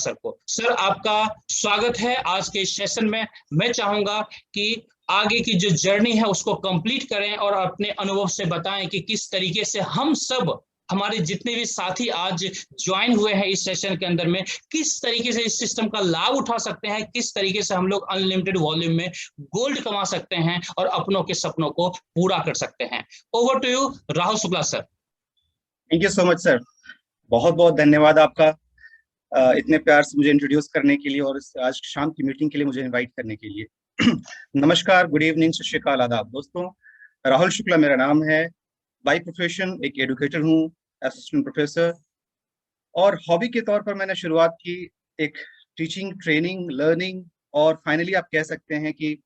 Sir को। Sir आपका स्वागत है आज के इस सेशन में। मैं चाहूंगा कि आगे की जो जर्नी है उसको कंप्लीट करें और अपने अनुभव से बताएं कि किस तरीके से हम सब, हमारे जितने भी साथी आज ज्वाइन हुए हैं इस सेशन के अंदर में, किस तरीके से इस सिस्टम का लाभ उठा सकते हैं, किस तरीके से हम लोग अनलिमिटेड वॉल्यूम में गोल्ड कमा सकते हैं और अपनों के सपनों को पूरा कर सकते हैं। Over to you Rahul Shukla sir. Thank you so much sir, बहुत बहुत धन्यवाद आपका इतने प्यार से मुझे इंट्रोड्यूस करने के लिए और इस आज शाम की मीटिंग के लिए मुझे इनवाइट करने के लिए। नमस्कार, गुड इवनिंग, सत श्री अकाल, आदाब दोस्तों। राहुल शुक्ला मेरा नाम है। बाय प्रोफेशन एक एडुकेटर हूँ, असिस्टेंट प्रोफेसर, और हॉबी के तौर पर मैंने शुरुआत की एक टीचिंग, ट्रेनिंग, लर्निंग, और फाइनली आप कह सकते हैं कि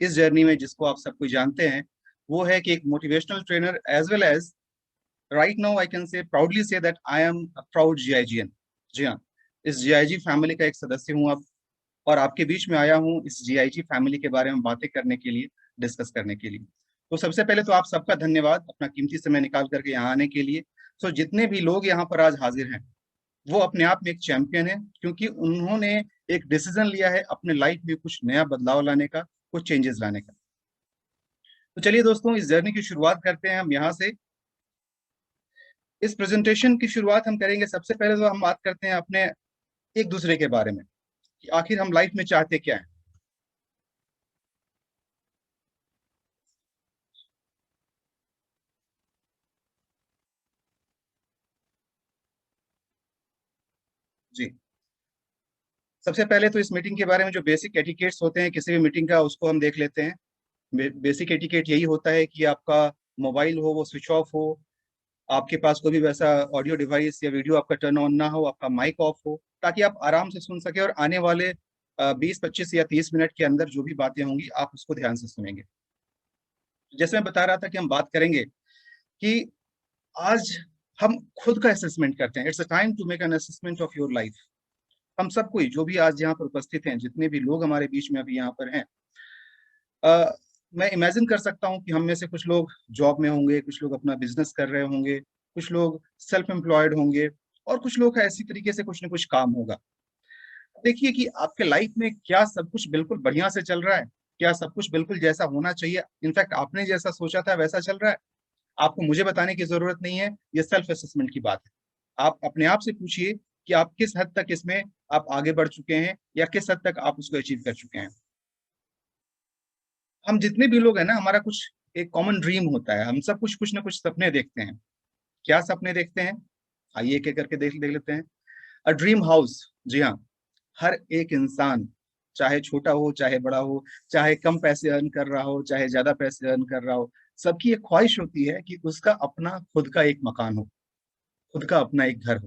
इस जर्नी में जिसको आप सब कोई जानते हैं वो है कि एक motivational trainer as well as right now I can say proudly say that I am a proud GIGN। जी हाँ, इस GIG फैमिली का एक सदस्य हूँ अब, और आपके बीच में आया हूँ इस GIG फैमिली के बारे में बातें करने के लिए, डिस्कस करने के लिए। तो सबसे पहले तो आप सबका धन्यवाद अपना कीमती समय निकाल करके यहाँ आने के लिए। तो जितने भी लोग यहाँ पर आज हाजिर हैं वो अपने आप में एक चैंपियन है, क्योंकि उन्होंने एक डिसीजन लिया है अपने लाइफ में कुछ नया बदलाव लाने का, कुछ चेंजेस लाने का। तो चलिए दोस्तों, इस जर्नी की शुरुआत करते हैं हम यहाँ से। इस प्रेजेंटेशन की शुरुआत हम करेंगे, सबसे पहले तो हम बात करते हैं अपने एक दूसरे के बारे में कि आखिर हम लाइफ में चाहते क्या हैं। जी, सबसे पहले तो इस मीटिंग के बारे में जो बेसिक एटिकेट्स होते हैं किसी भी मीटिंग का, उसको हम देख लेते हैं। बेसिक एटिकेट यही होता है कि आपका मोबाइल हो वो स्विच ऑफ हो, आपके पास कोई भी वैसा ऑडियो डिवाइस या वीडियो आपका टर्न ऑन ना हो, आपका माइक ऑफ हो, ताकि आप आराम से सुन सके और आने वाले 20, 25 या 30 मिनट के अंदर जो भी बातें होंगी आप उसको ध्यान से सुनेंगे। जैसे मैं बता रहा था कि हम बात करेंगे कि आज हम खुद का असेसमेंट करते हैं। It's a time to make an assessment of your life. हम सब कोई जो भी आज यहाँ पर उपस्थित हैं, जितने भी लोग हमारे बीच में अभी यहाँ पर हैं, मैं इमेजिन कर सकता हूँ कि हम में से कुछ लोग जॉब में होंगे, कुछ लोग अपना बिजनेस कर रहे होंगे, कुछ लोग सेल्फ एम्प्लॉयड होंगे, और कुछ लोग ऐसी तरीके से कुछ ना कुछ काम होगा। देखिए कि आपके लाइफ में क्या सब कुछ बिल्कुल बढ़िया से चल रहा है, क्या सब कुछ बिल्कुल जैसा होना चाहिए, इनफैक्ट आपने जैसा सोचा था वैसा चल रहा है। आपको मुझे बताने की जरूरत नहीं है, ये सेल्फ असेसमेंट की बात है। आप अपने आप से पूछिए कि आप किस हद तक इसमें आप आगे बढ़ चुके हैं या किस हद तक आप उसको अचीव कर चुके हैं। हम जितने भी लोग हैं ना, हमारा कुछ एक कॉमन ड्रीम होता है, हम सब कुछ ना कुछ सपने देखते हैं। क्या सपने देखते हैं, आइए एक एक करके देख देख लेते हैं। अ ड्रीम हाउस, जी हाँ, हर एक इंसान, चाहे छोटा हो चाहे बड़ा हो, चाहे कम पैसे अर्न कर रहा हो चाहे ज्यादा पैसे अर्न कर रहा हो, सबकी एक ख्वाहिश होती है कि उसका अपना खुद का एक मकान हो, खुद का अपना एक घर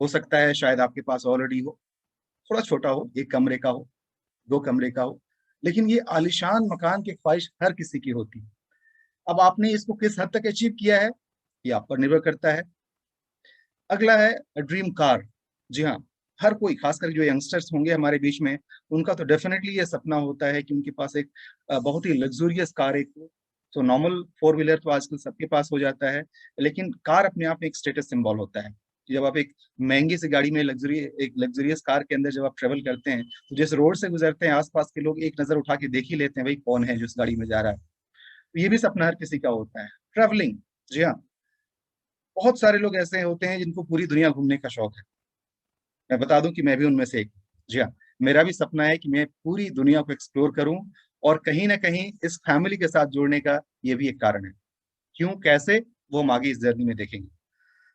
हो सकता है शायद आपके पास ऑलरेडी हो, थोड़ा छोटा हो, एक कमरे का हो, 2 कमरे का हो, लेकिन ये आलीशान मकान की ख्वाहिश हर किसी की होती है। अब आपने इसको किस हद तक अचीव किया है ये आप पर निर्भर करता है। अगला है ड्रीम कार। जी हाँ, हर कोई, खासकर जो यंगस्टर्स होंगे हमारे बीच में, उनका तो डेफिनेटली ये सपना होता है कि उनके पास एक बहुत ही लग्जूरियस कार एक हो। तो नॉर्मल 4 व्हीलर तो आजकल सबके पास हो जाता है, लेकिन कार अपने आप में एक स्टेटस सिंबल होता है। जब आप एक महंगी सी गाड़ी में, एक लग्जरियस कार के अंदर जब आप ट्रेवल करते हैं, तो जिस रोड से गुजरते हैं आसपास के लोग एक नजर उठा के देख ही लेते हैं भाई कौन है जो इस गाड़ी में जा रहा है। तो ये भी सपना हर किसी का होता है, ट्रैवलिंग। जी हाँ, बहुत सारे लोग ऐसे होते हैं जिनको पूरी दुनिया घूमने का शौक है। मैं बता दूं कि मैं भी उनमें से एक। जी हाँ, मेरा भी सपना है कि मैं पूरी दुनिया को एक्सप्लोर करूं, और कहीं ना कहीं इस फैमिली के साथ जुड़ने का ये भी एक कारण है। क्यों, कैसे, वो हम आगे इस जर्नी में देखेंगे।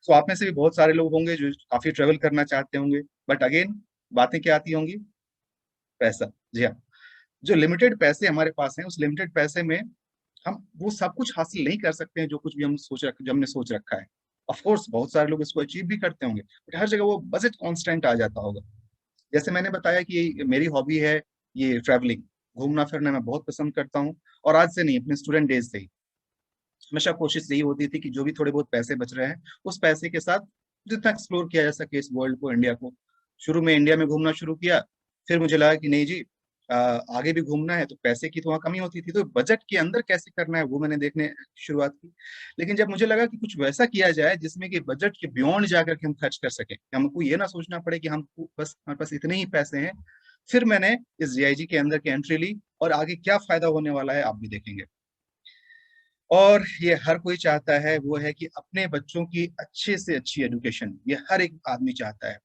सो आप में से भी बहुत सारे लोग होंगे जो काफी ट्रेवल करना चाहते होंगे, बट अगेन बातें क्या आती होंगी, पैसा। जी हाँ, जो लिमिटेड पैसे हमारे पास हैं, उस लिमिटेड पैसे में हम वो सब कुछ हासिल नहीं कर सकते हैं जो कुछ भी जो हमने सोच रखा है। ऑफ कोर्स बहुत सारे लोग इसको अचीव भी करते होंगे, बट हर जगह वो बजट कांस्टेंट आ जाता होगा। जैसे मैंने बताया कि मेरी हॉबी है ये ट्रैवलिंग, घूमना फिरना मैं बहुत पसंद करता हूँ, और आज से नहीं, अपने स्टूडेंट डेज से ही हमेशा कोशिश यही होती थी कि जो भी थोड़े बहुत पैसे बच रहे हैं उस पैसे के साथ जितना एक्सप्लोर किया जा सके इस वर्ल्ड को, इंडिया को। शुरू में इंडिया में घूमना शुरू किया, फिर मुझे लगा कि नहीं जी, आगे भी घूमना है तो पैसे की तो वहाँ कमी होती थी, तो बजट के अंदर कैसे करना है वो मैंने देखने की शुरुआत की। लेकिन जब मुझे लगा कि कुछ वैसा किया जाए जिसमें कि बजट के बियॉन्ड जाकर के हम खर्च कर सकें, हमको ये ना सोचना पड़े कि हम बस हमारे पास इतने ही पैसे हैं, फिर मैंने इस जीआईजी के अंदर की एंट्री ली, और आगे क्या फायदा होने वाला है आप भी देखेंगे। और ये हर कोई चाहता है, वो है कि अपने बच्चों की अच्छे से अच्छी एजुकेशन, ये हर एक आदमी चाहता है।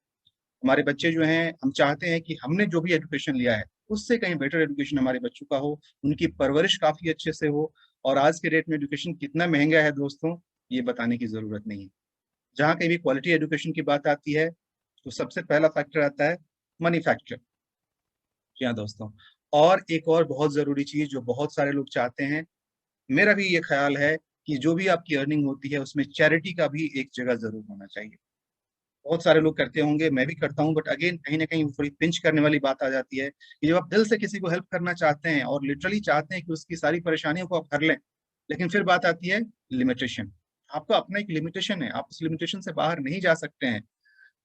हमारे बच्चे जो हैं, हम चाहते हैं कि हमने जो भी एजुकेशन लिया है उससे कहीं बेटर एजुकेशन हमारे बच्चों का हो, उनकी परवरिश काफी अच्छे से हो। और आज के रेट में एजुकेशन कितना महंगा है दोस्तों, ये बताने की जरूरत नहीं है। जहाँ कहीं भी क्वालिटी एजुकेशन की बात आती है तो सबसे पहला फैक्टर आता है मनी फैक्टर। जी हाँ दोस्तों। और एक और बहुत जरूरी चीज जो बहुत सारे लोग चाहते हैं, मेरा भी ये ख्याल है कि जो भी आपकी अर्निंग होती है उसमें चैरिटी का भी एक जगह जरूर होना चाहिए। बहुत सारे लोग करते होंगे, मैं भी करता हूँ, बट अगेन कहीं ना कहीं थोड़ी पिंच करने वाली बात आ जाती है कि जब आप दिल से किसी को हेल्प करना चाहते हैं और लिटरली चाहते हैं कि उसकी सारी परेशानियों को आप कर लें, लेकिन फिर बात आती है लिमिटेशन। आपका अपना एक लिमिटेशन है, आप उस लिमिटेशन से बाहर नहीं जा सकते हैं।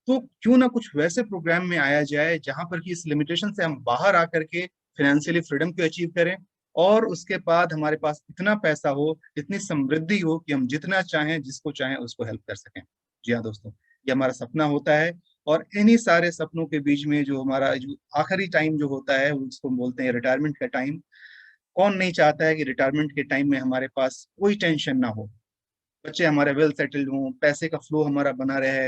तो क्यों ना कुछ वैसे प्रोग्राम में आया जाए जहां पर कि इस लिमिटेशन से हम बाहर आकर के फाइनेंशियली फ्रीडम को अचीव करें, और उसके बाद हमारे पास इतना पैसा हो, इतनी समृद्धि हो कि हम जितना चाहें जिसको चाहें उसको हेल्प कर सकें। जी हाँ दोस्तों, ये हमारा सपना होता है। और इन्हीं सारे सपनों के बीच में जो हमारा जो आखिरी टाइम जो होता है उसको हम बोलते हैं रिटायरमेंट का टाइम। कौन नहीं चाहता है कि रिटायरमेंट के टाइम में हमारे पास कोई टेंशन ना हो, बच्चे हमारे वेल सेटल्ड हों, पैसे का फ्लो हमारा बना रहे,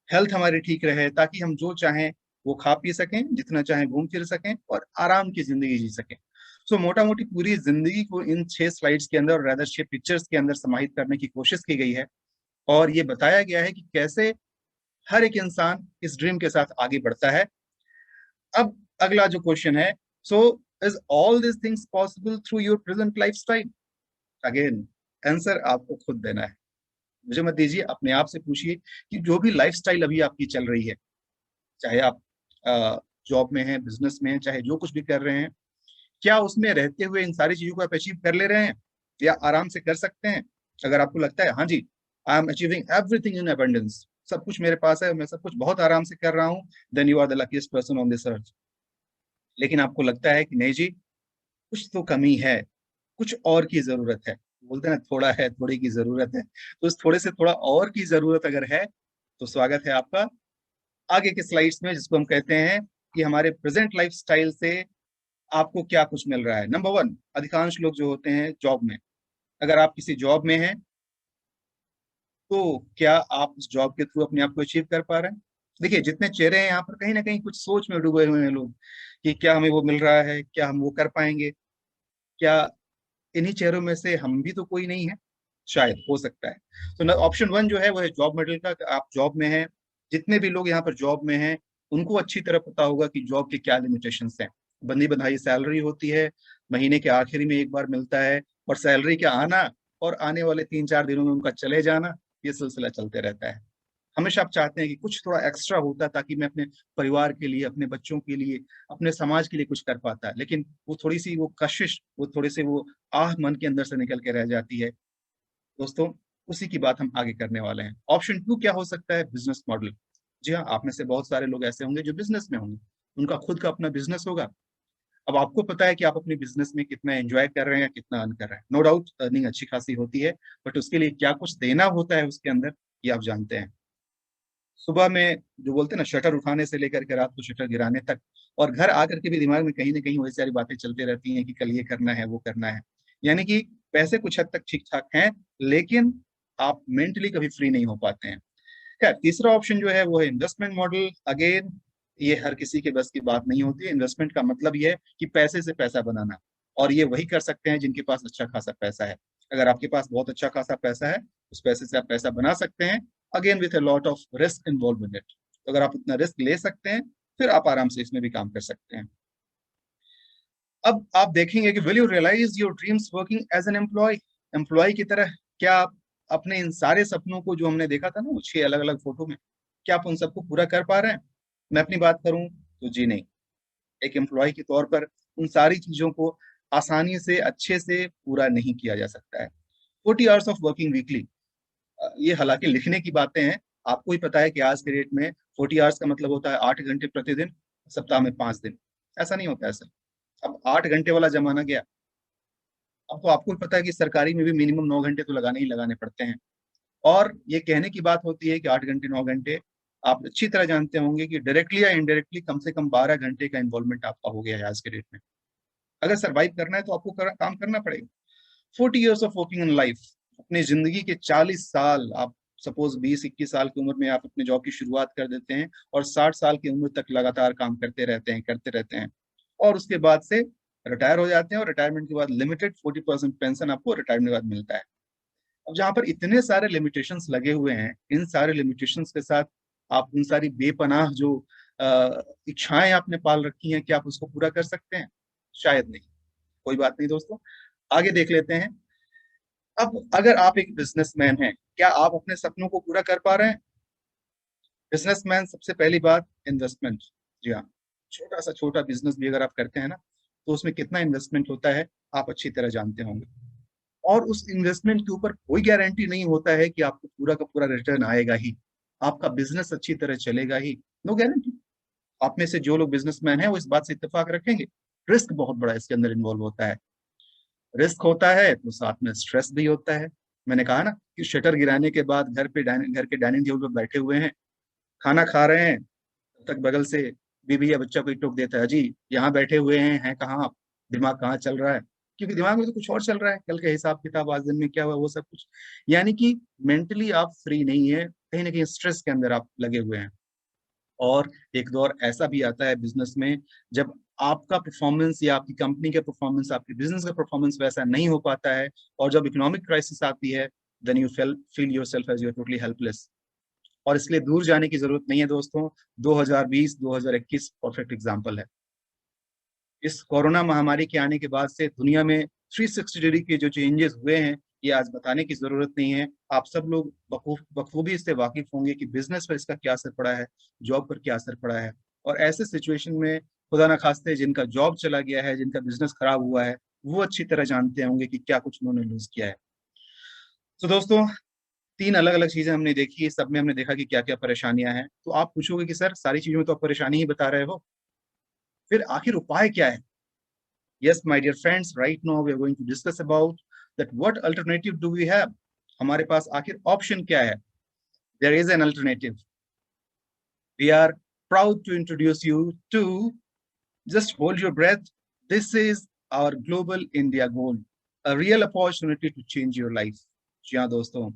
हेल्थ हमारी ठीक रहे, ताकि हम जो चाहें वो खा पी सकें, जितना चाहें घूम फिर सकें और आराम की जिंदगी जी सकें। सो मोटा मोटी पूरी जिंदगी को इन 6 स्लाइड्स के अंदर और रादर 6 पिक्चर्स के अंदर समाहित करने की कोशिश की गई है। और ये बताया गया है कि कैसे हर एक इंसान इस ड्रीम के साथ आगे बढ़ता है। अब अगला जो क्वेश्चन है, so is all this things possible through your present lifestyle? Again answer आपको खुद देना है, मुझे मत दीजिए, अपने आप से पूछिए कि जो भी लाइफस्टाइल अभी आपकी चल रही है, चाहे आप जॉब में हैं, बिजनेस में हैं, चाहे जो कुछ भी कर रहे हैं, क्या उसमें रहते हुए इन सारी चीजों को आप अचीव कर ले रहे हैं या आराम से कर सकते हैं? अगर आपको लगता है हाँ जी, I am achieving everything in abundance, सब कुछ मेरे पास है, मैं सब कुछ बहुत आराम से कर रहा हूँ, then you are the luckiest person on this earth. लेकिन आपको लगता है कि नहीं जी, कुछ तो कमी है, कुछ और की जरूरत है, बोलते हैं ना थोड़ा है थोड़ी की जरूरत है, तो उस थोड़े से थोड़ा और की जरूरत अगर है तो स्वागत है आपका आगे के स्लाइड्स में, जिसको हम कहते हैं कि हमारे प्रेजेंट लाइफ स्टाइल से आपको क्या कुछ मिल रहा है। नंबर वन, अधिकांश लोग जो होते हैं जॉब में, अगर आप किसी जॉब में हैं तो क्या आप उस जॉब के थ्रू अपने आप को अचीव कर पा रहे हैं? देखिए जितने चेहरे हैं यहाँ पर, कहीं ना कहीं कुछ सोच में डूबे हुए हैं लोग कि क्या हमें वो मिल रहा है, क्या हम वो कर पाएंगे, क्या इन्हीं चेहरों में से हम भी तो कोई नहीं है? शायद हो सकता है। तो ऑप्शन वन जो है वो है जॉब मॉडल का, कि आप जॉब में हैं। जितने भी लोग यहाँ पर जॉब में हैं उनको अच्छी तरह पता होगा कि जॉब के क्या लिमिटेशंस हैं। बंदी बंधाई सैलरी होती है, महीने के आखिरी में एक बार मिलता है, और सैलरी का आना और आने वाले 3-4 दिनों में उनका चले जाना, ये सिलसिला चलते रहता है। हमेशा आप चाहते हैं कि कुछ थोड़ा एक्स्ट्रा होता ताकि मैं अपने परिवार के लिए, अपने बच्चों के लिए, अपने समाज के लिए कुछ कर पाता, लेकिन वो थोड़ी सी वो कशिश, वो थोड़े से वो आह मन के अंदर से निकल के रह जाती है। दोस्तों उसी की बात हम आगे करने वाले हैं। ऑप्शन टू क्या हो सकता है? Business model. जी हाँ, आप में से बहुत सारे लोग ऐसे होंगे जो बिजनेस में होंगे, उनका खुद का अपना बिजनेस होगा। अब आपको पता है कि आप अपने बिजनेस में कितना एंजॉय कर रहे हैं, कितना अर्न कर रहे हैं। नो डाउट अर्निंग अच्छी खासी होती है, बट उसके लिए क्या कुछ देना होता है उसके अंदर, ये आप जानते हैं। सुबह में जो बोलते हैं ना, शटर उठाने से लेकर के रात को शटर गिराने तक, और घर आकर के भी दिमाग में कहीं ना कहीं वही सारी बातें चलती रहती हैं कि कल ये करना है, वो करना है। यानी कि पैसे कुछ हद तक ठीक ठाक हैं, लेकिन आप मेंटली कभी फ्री नहीं हो पाते हैं। खैर, तीसरा ऑप्शन जो है वो है इन्वेस्टमेंट मॉडल। अगेन ये हर किसी के बस की बात नहीं होती है। इन्वेस्टमेंट का मतलब ये है कि पैसे से पैसा बनाना, और ये वही कर सकते हैं जिनके पास अच्छा खासा पैसा है। अगर आपके पास बहुत अच्छा खासा पैसा है, उस पैसे से आप पैसा बना सकते हैं, again with a lot of risk involve in it. तो अगर आप इतना रिस्क ले सकते हैं, फिर आप आराम से इसमें भी काम कर सकते हैं। अब आप देखेंगे कि will you realise your dreams working as an employee? Employee की तरह क्या आप अपने इन सारे सपनों को जो हमने देखा था ना वो 6 अलग अलग फोटो में, क्या आप उन सबको पूरा कर पा रहे हैं? मैं अपनी बात करूं तो जी नहीं। एक एम्प्लॉय के तौर पर उन सारी चीजों को आसानी से अच्छे से पूरा नहीं किया जा सकता है। 40 आवर्स ऑफ वर्किंग वीकली, ये हालांकि लिखने की बातें हैं, आपको ही पता है कि आज के डेट में 40 आवर्स का मतलब होता है 8 घंटे प्रतिदिन, सप्ताह में 5 दिन। ऐसा नहीं होता है सर। अब 8 घंटे वाला जमाना गया। अब तो आपको पता है कि सरकारी में भी मिनिमम 9 घंटे तो लगाने ही लगाने पड़ते हैं। और ये कहने की बात होती है कि 8 घंटे 9 घंटे, आप अच्छी तरह जानते होंगे कि डायरेक्टली या इनडायरेक्टली कम से कम 12 घंटे का इन्वॉल्वमेंट आपका हो गया है आज के डेट में। अगर सर्वाइव करना है तो आपको काम करना पड़ेगा। 40 years of working in life, अपनी जिंदगी के 40 साल, आप सपोज 20-21 साल की उम्र में आप अपने जॉब की शुरुआत कर देते हैं और 60 साल की उम्र तक लगातार काम करते रहते हैं और उसके बाद से रिटायर हो जाते हैं, और रिटायरमेंट के बाद लिमिटेड 40% पेंशन आपको रिटायरमेंट के बाद मिलता है। अब जहाँ पर इतने सारे लिमिटेशंस लगे हुए हैं, इन सारे लिमिटेशंस के साथ आप उन सारी बेपनाह जो इच्छाएं आपने पाल रखी हैं, क्या आप उसको पूरा कर सकते हैं? शायद नहीं। कोई बात नहीं दोस्तों, आगे देख लेते हैं। अब अगर आप एक बिजनेसमैन हैं, क्या आप अपने सपनों को पूरा कर पा रहे हैं? बिजनेसमैन, सबसे पहली बात, इन्वेस्टमेंट। जी हाँ, छोटा सा छोटा बिजनेस भी अगर आप करते हैं ना, तो उसमें कितना इन्वेस्टमेंट होता है आप अच्छी तरह जानते होंगे। और उस इन्वेस्टमेंट के ऊपर कोई गारंटी नहीं होता है कि आपको पूरा का पूरा रिटर्न आएगा ही, आपका बिजनेस अच्छी तरह चलेगा ही, नो गारंटी। आप में से जो लोग बिजनेसमैन हैं वो इस बात से इत्तेफाक रखेंगे, रिस्क बहुत बड़ा इसके अंदर इन्वॉल्व होता है। रिस्क होता है तो साथ में स्ट्रेस भी होता है। मैंने कहा ना कि शटर गिराने के बाद घर के डाइनिंग टेबल पर बैठे हुए हैं, खाना खा रहे हैं, तब तक बगल से बीवी या बच्चा कोई टोक देता है, जी यहाँ बैठे हुए हैं कहाँ आप, दिमाग कहाँ चल रहा है? क्योंकि दिमाग में तो कुछ और चल रहा है, कल के हिसाब किताब, आज दिन में क्या हुआ, वो सब कुछ। यानी कि मेंटली आप फ्री नहीं है, कहीं ना कहीं स्ट्रेस के अंदर आप लगे हुए हैं। और एक दौर ऐसा भी आता है बिजनेस में, जब आपका परफॉर्मेंस या आपकी कंपनी का परफॉर्मेंस, आपके बिजनेस का परफॉर्मेंस वैसा नहीं हो पाता है, और जब इकोनॉमिक क्राइसिस आती है, then you feel yourself as you are totally helpless. और इसलिए दूर जाने की जरूरत नहीं है दोस्तों, 2020 2021 परफेक्ट एग्जाम्पल है। इस कोरोना महामारी के आने के बाद से दुनिया में 360 डिग्री के जो चेंजेस हुए हैं, ये आज बताने की जरूरत नहीं है। आप सब लोग बखूबी इससे वाकिफ होंगे कि बिजनेस पर इसका क्या असर पड़ा है, जॉब पर क्या असर पड़ा है। और ऐसे सिचुएशन में खुदा ना खास्ते जिनका जॉब चला गया है, जिनका बिजनेस खराब हुआ है, वो अच्छी तरह जानते होंगे कि क्या कुछ उन्होंने लूज किया है। तो दोस्तों, 3 अलग अलग चीजें हमने देखी, सब में हमने देखा कि क्या क्या परेशानियां हैं। तो आप पूछोगे कि सर सारी चीजों में तो आप परेशानी ही बता रहे हो, फिर आखिर उपाय क्या है? Yes, my dear friends, right now we are going to discuss about that what alternative do we have? हमारे पास आखिर ऑप्शन क्या है? There is an alternative. We are proud to introduce you to, just hold your breath. This is our Global India Goal, a real opportunity to change your life. जी हाँ दोस्तों,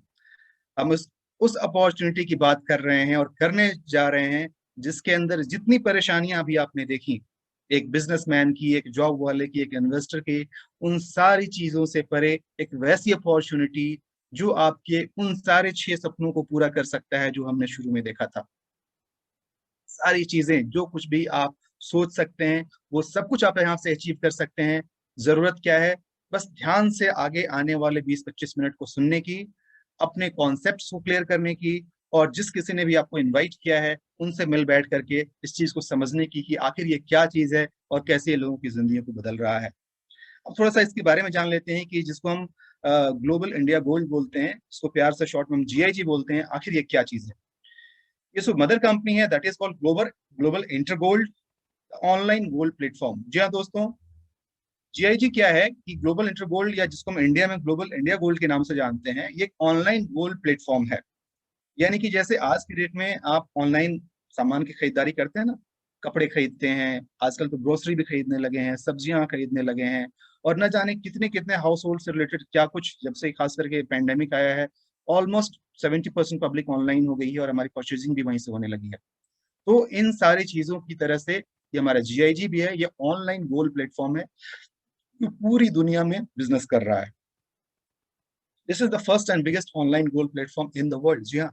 हम उस opportunity की बात कर रहे हैं और करने जा रहे हैं, जिसके अंदर जितनी परेशानियां अभी आपने देखी, एक बिजनेसमैन की, एक जॉब वाले की, एक इन्वेस्टर की, उन सारी चीजों से परे एक वैसी अपॉर्चुनिटी जो आपके उन सारे 6 सपनों को पूरा कर सकता है जो हमने शुरू में देखा था। सारी चीजें, जो कुछ भी आप सोच सकते हैं, वो सब कुछ आप यहाँ से अचीव कर सकते हैं। जरूरत क्या है? बस ध्यान से आगे आने वाले 20-25 मिनट को सुनने की, अपने कॉन्सेप्ट्स को क्लियर करने की, और जिस किसी ने भी आपको इनवाइट किया है उनसे मिल बैठ करके इस चीज को समझने की कि आखिर ये क्या चीज है और कैसे ये लोगों की जिंदगी को बदल रहा है। अब थोड़ा सा इसके बारे में जान लेते हैं कि जिसको हम ग्लोबल इंडिया गोल्ड बोलते हैं, इसको प्यार से शॉर्ट में हम GIG बोलते हैं, आखिर ये क्या चीज है? ये जो मदर कंपनी है, that is called global global inter gold online gold platform. जी हाँ दोस्तों, GIG क्या है कि ग्लोबल इंटर गोल्ड, या जिसको हम इंडिया में ग्लोबल इंडिया गोल्ड के नाम से जानते हैं, ये ऑनलाइन गोल्ड प्लेटफॉर्म है। यानी कि जैसे आज की डेट में आप ऑनलाइन सामान की खरीदारी करते हैं ना, कपड़े खरीदते हैं, आजकल तो ग्रोसरी भी खरीदने लगे हैं, सब्जियां खरीदने लगे हैं, और न जाने कितने कितने हाउस होल्ड से रिलेटेड क्या कुछ, जब से खास करके पैंडेमिक आया है, ऑलमोस्ट 70% पब्लिक ऑनलाइन हो गई है और हमारी परचेजिंग भी वहीं से होने लगी है। तो इन सारी चीजों की तरह से ये हमारा GIG भी है, ये ऑनलाइन गोल्ड प्लेटफॉर्म है जो पूरी दुनिया में बिजनेस कर रहा है। This is the first and biggest online gold platform in the world. जी हाँ,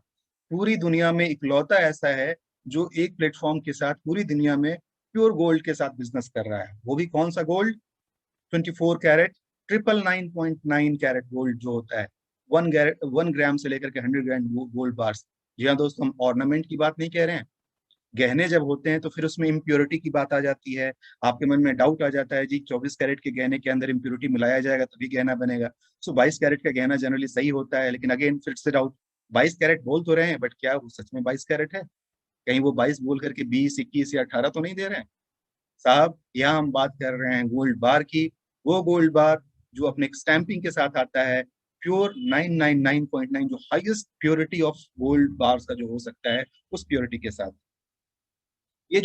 पूरी दुनिया में इकलौता ऐसा है जो एक प्लेटफॉर्म के साथ पूरी दुनिया में प्योर गोल्ड के साथ बिजनेस कर रहा है। वो भी कौन सा गोल्ड? 24 कैरेट, 999.9 कैरेट गोल्ड जो होता है, 1 ग्राम से लेकर के 100 ग्राम गोल्ड बार्स। जी हाँ दोस्तों, हम ऑर्नामेंट की बात नहीं कह रहे हैं। गहने जब होते हैं तो फिर उसमें इम्प्योरिटी की बात आ जाती है। आपके मन में डाउट आ जाता है, जी 24 कैरेट के गहने के अंदर इम्प्योरिटी मिलाया जाएगा तभी गहना बनेगा। सो 22 कैरेट का गहना जनरली सही होता है, लेकिन अगेन फिर से डाउट, 22 कैरेट बोल तो रहे हैं, बट क्या वो सच में 22 कैरेट है? कहीं वो 22 बोल करके 20 21 या 18 तो नहीं दे रहे हैं? साहब यहाँ हम बात कर रहे हैं गोल्ड बार की, वो गोल्ड बार जो अपने स्टैंपिंग के साथ आता है, प्योर 999.9, जो highest purity of gold bars का जो हो सकता है उस प्योरिटी के साथ। ये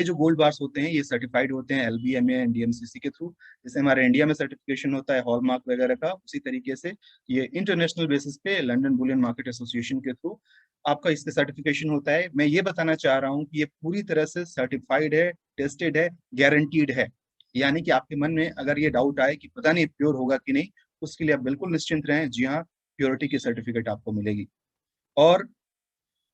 जो गोल्ड बार्स होते हैं ये सर्टिफाइड होते हैं LBMA एंड DMCC के थ्रू। जैसे हमारे इंडिया में सर्टिफिकेशन होता है हॉलमार्क वगैरह का, उसी तरीके से ये इंटरनेशनल बेसिस पे लंदन बुलियन मार्केट एसोसिएशन के थ्रू आपका इसका सर्टिफिकेशन होता है। मैं ये बताना चाह रहा हूँ कि ये पूरी तरह से सर्टिफाइड है, टेस्टेड है, गारंटीड है। यानी कि आपके मन में अगर ये डाउट आए कि पता नहीं प्योर होगा कि नहीं, उसके लिए आप बिल्कुल निश्चिंत रहें। जी हाँ, प्योरिटी की सर्टिफिकेट आपको मिलेगी। और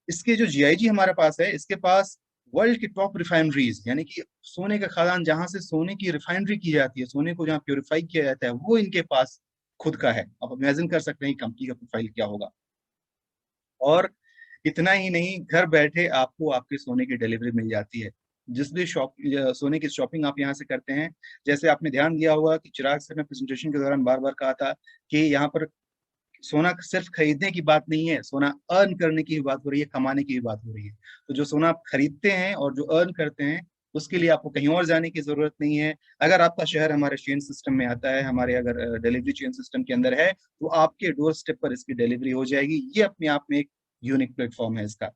इसके जो GIG हमारे पास है, इसके पास वर्ल्ड की टॉप रिफाइनरीज, यानी कि सोने का खदान जहां से सोने की रिफाइनरी की जाती है, सोने को जहाँ प्योरीफाई किया जाता है, वो इनके पास खुद का है। आप इमेजिन कर सकते हैं कंपनी का प्रोफाइल क्या होगा। और इतना ही नहीं, घर बैठे आपको आपके सोने की डिलीवरी मिल जाती है। जिस भी शॉप सोने की शॉपिंग आप यहाँ से करते हैं, जैसे आपने ध्यान दिया होगा कि चिराग सर ने प्रेजेंटेशन के दौरान बार बार कहा था कि यहाँ पर सोना सिर्फ खरीदने की बात नहीं है, सोना अर्न करने की भी बात हो रही है, कमाने की भी बात हो रही है। तो जो सोना आप खरीदते हैं और जो अर्न करते हैं, उसके लिए आपको कहीं और जाने की जरूरत नहीं है। अगर आपका शहर हमारे चेन सिस्टम में आता है, हमारे अगर डिलीवरी चेन सिस्टम के अंदर है, तो आपके डोर स्टेप पर इसकी डिलीवरी हो जाएगी। ये अपने आप में एक यूनिक प्लेटफॉर्म है इसका।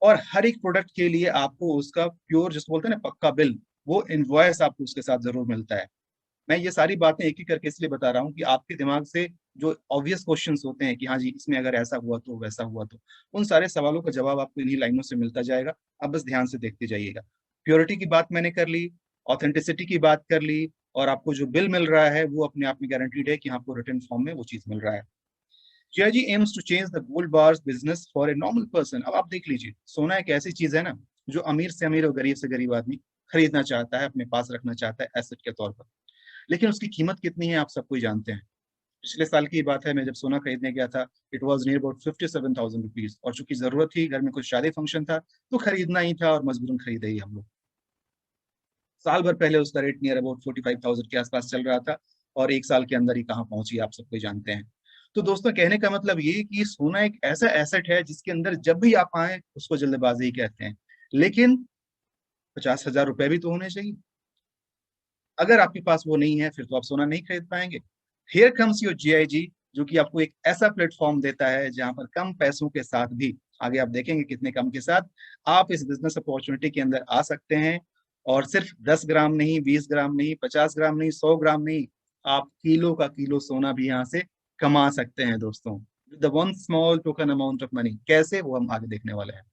और हर एक प्रोडक्ट के लिए आपको उसका प्योर, जिसको बोलते हैं ना पक्का बिल, वो इनवॉइस आपको उसके साथ जरूर मिलता है। मैं ये सारी बातें एक एक करके इसलिए बता रहा हूँ कि आपके दिमाग से जो ऑब्वियस क्वेश्चंस होते हैं कि हाँ जी इसमें अगर ऐसा हुआ तो वैसा हुआ तो, उन सारे सवालों का जवाब आपको इन्हीं लाइनों से मिलता जाएगा। आप बस ध्यान से देखते जाइएगा। प्योरिटी की बात मैंने कर ली, ऑथेंटिसिटी की बात कर ली, और आपको जो बिल मिल रहा है वो अपने आप में गारंटीड है कि आपको रिटर्न फॉर्म में वो चीज मिल रहा है। GIG aims to change the gold bars business for a normal person। अब आप देख लीजिए, सोना एक ऐसी चीज है ना जो अमीर से अमीर और गरीब से गरीब आदमी खरीदना चाहता है, अपने पास रखना चाहता है एसेट के तौर पर। लेकिन उसकी कीमत कितनी है आप सबको ही जानते हैं। पिछले साल की बात है, मैं जब सोना खरीदने गया था, it was near about 57,000 rupees. और चूंकि जरूरत थी, घर में कुछ शादी फंक्शन था, तो खरीदना ही था और मजबूरन खरीदे ही हम लोग। साल भर पहले उसका रेट नियर अबाउट 45,000 के आसपास चल रहा था, और एक साल के अंदर ही कहाँ पहुंची आप सबको ही जानते हैं। तो दोस्तों, कहने का मतलब ये कि सोना एक ऐसा एसेट है जिसके अंदर जब भी आप आए उसको जल्दबाजी ही कहते हैं। लेकिन 50,000 रुपए भी तो होने चाहिए। अगर आपके पास वो नहीं है, फिर तो आप सोना नहीं खरीद पाएंगे। हियर कम्स योर GIG, जो कि आपको एक ऐसा प्लेटफॉर्म देता है जहां पर कम पैसों के साथ भी, आगे आप देखेंगे कितने कम के साथ आप इस बिजनेस अपॉर्चुनिटी के अंदर आ सकते हैं। और सिर्फ 10 ग्राम नहीं, 20 ग्राम नहीं, 50 ग्राम नहीं, 100 ग्राम नहीं, आप किलो का किलो सोना भी यहाँ से कमा सकते हैं दोस्तों। The one small token amount of money. कैसे, वो हम आगे देखने वाले हैं।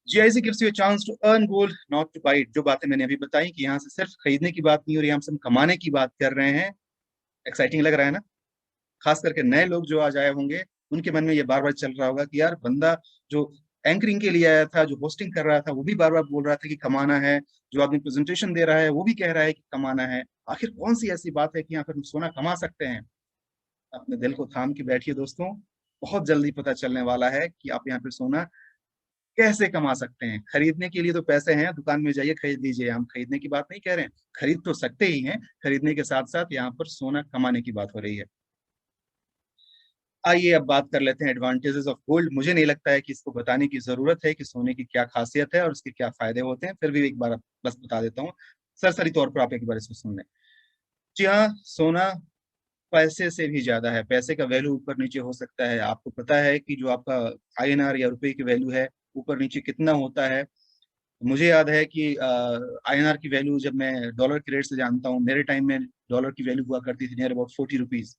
GIC gives you a chance to earn gold, not to buy it। जो बातें मैंने अभी बताई कि यहाँ से सिर्फ खरीदने की बात नहीं हो रही, हम सब कमाने की बात कर रहे हैं। एक्साइटिंग लग रहा है ना? खास करके नए लोग जो आज आए होंगे, उनके मन में ये बार बार चल रहा होगा कि यार बंदा जो एंकरिंग के लिए आया था, जो होस्टिंग कर रहा था, वो भी बार बार बोल रहा था कि कमाना है, जो आदमी प्रेजेंटेशन दे रहा है वो भी कह रहा है कि कमाना है। आखिर कौन सी ऐसी बात है कि यहाँ पर हम सोना कमा सकते हैं? अपने दिल को थाम के बैठिए दोस्तों, बहुत जल्दी पता चलने वाला है कि आप यहाँ पे सोना कैसे कमा सकते हैं। खरीदने के लिए तो पैसे हैं, दुकान में जाइए खरीद लीजिए, हम खरीदने की बात नहीं कह रहे हैं, खरीद तो सकते ही हैं, खरीदने के साथ साथ यहाँ पर सोना कमाने की बात हो रही है। आइए अब बात कर लेते हैं एडवांटेजेस ऑफ गोल्ड। मुझे नहीं लगता है कि इसको बताने की जरूरत है कि सोने की क्या खासियत है और उसके क्या फायदे होते हैं, फिर भी एक बार बस बता देता हूँ सरसरी तौर पर, आप एक बार इसको सुन लें। जी हाँ, सोना पैसे से भी ज्यादा है। पैसे का वैल्यू ऊपर नीचे हो सकता है। आपको पता है कि जो आपका INR या रुपए की वैल्यू है, ऊपर नीचे कितना होता है। मुझे याद है कि INR की वैल्यू जब मैं डॉलर के रेट से जानता हूँ, मेरे टाइम में डॉलर की वैल्यू हुआ करती थी नियर अबाउट 40 रुपीज,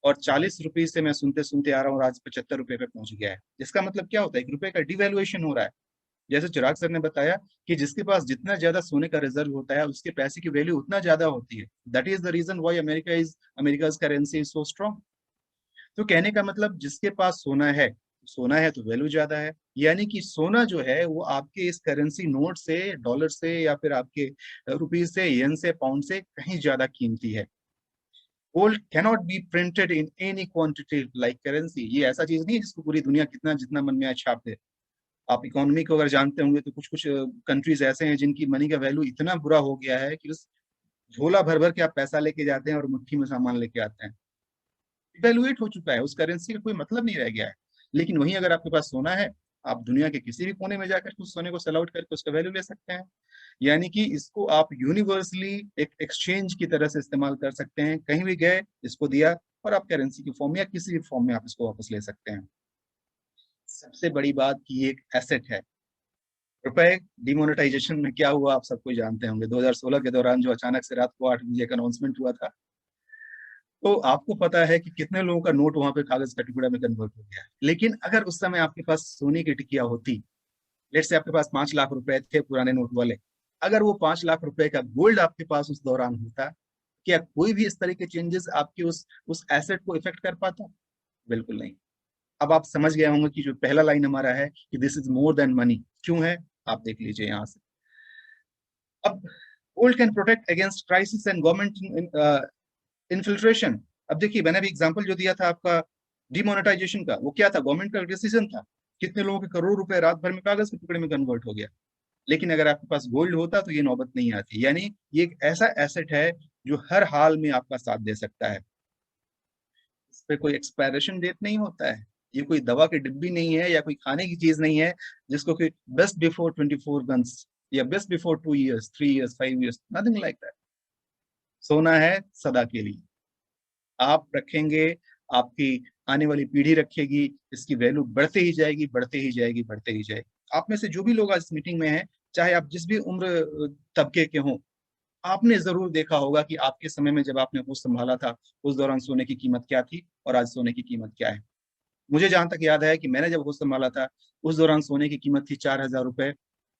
और 40 रुपीज से मैं सुनते सुनते आ रहा हूँ आज 75 रुपए पे पहुंच गया है। जिसका मतलब क्या होता है, 1 रुपए का डिवैल्यूएशन हो रहा है। जैसे चिराग सर ने बताया कि जिसके पास जितना ज्यादा सोने का रिजर्व होता है, उसके पैसे की वैल्यू उतना ज्यादा होती है। That is the reason why America's currency is so strong. तो कहने का मतलब, जिसके पास सोना है तो वैल्यू ज्यादा है। यानी कि सोना जो है वो आपके इस करेंसी नोट से, डॉलर से, या फिर आपके रुपीज से, येन से, पाउंड से कहीं ज्यादा कीमती है। Gold cannot be printed in any quantity like currency. ये ऐसा चीज नहीं है जिसको पूरी दुनिया कितना जितना मन में आए छाप दे। आप इकोनॉमी को अगर जानते होंगे तो कुछ कुछ कंट्रीज ऐसे हैं जिनकी मनी का वैल्यू इतना बुरा हो गया है कि बस झोला भर भर के आप पैसा लेके जाते हैं और मुट्ठी में सामान लेके आते हैं। इवेल्युएट हो चुका है, उस करेंसी का कोई मतलब नहीं रह गया है। लेकिन वहीं अगर आपके पास सोना है, आप दुनिया के किसी भी कोने में जाकर उस सोने को सेल आउट करके उसका वैल्यू ले सकते हैं। यानी कि इसको आप यूनिवर्सली एक एक्सचेंज की तरह से इस्तेमाल कर सकते हैं। कहीं भी गए, इसको दिया और आप करेंसी की फॉर्म या किसी भी फॉर्म में आप इसको वापस ले सकते हैं। सबसे बड़ी बात कि ये एक एसेट है। रुपए डिमोनेटाइजेशन में क्या हुआ आप सबको जानते होंगे। 2016 के दौरान जो अचानक से रात को 8 बजे एक अनाउंसमेंट हुआ था, तो आपको पता है कि कितने लोगों का नोट वहां पे कागज का टुकड़ा में कन्वर्ट हो गया है। लेकिन अगर उस समय आपके पास सोने की टिकिया होती, लेट से आपके पास 5 लाख रुपए थे पुराने नोट वाले, अगर वो 5 लाख रुपए का गोल्ड आपके पास उस दौरान होता, क्या कोई भी इस तरह के चेंजेस आपके उस एसेट को इफेक्ट कर पाता? बिल्कुल नहीं। अब आप समझ गए होंगे कि जो पहला लाइन हमारा है कि this is more than money, क्यों है आप देख लीजिए यहां से। अब gold can protect against crisis and government infiltration. अब देखिए, मैंने भी एग्जांपल जो दिया था आपका डिमोनेटाइजेशन का, वो क्या था? गवर्नमेंट का डिसीजन था। कितने लोगों के करोड़ रुपए रात भर में कागज के टुकड़े में कन्वर्ट हो गया। लेकिन अगर आपके पास गोल्ड होता तो ये नौबत नहीं आती। यानी ये एक ऐसा एसेट है जो हर हाल में आपका साथ दे सकता है। इस पे कोई एक्सपायरेशन डेट नहीं होता है। ये कोई दवा की डिब्बी नहीं है या कोई खाने की चीज नहीं है जिसको कि बेस्ट बिफोर 24 मंथ्स या best before 2 years, 3 years, 5 years, nothing like that. सोना है सदा के लिए। आप रखेंगे, आपकी आने वाली पीढ़ी रखेगी, इसकी वैल्यू बढ़ते ही जाएगी, बढ़ते ही जाएगी, बढ़ते ही जाएगी। आप में से जो भी लोग आज इस मीटिंग में हैं, चाहे आप जिस भी उम्र तबके के हों, आपने जरूर देखा होगा कि आपके समय में जब आपने होश संभाला था, उस दौरान सोने की कीमत क्या थी और आज सोने की कीमत क्या है। मुझे जहां तक याद है कि मैंने जब होश संभाला था, उस दौरान सोने की कीमत थी 4,000 रुपए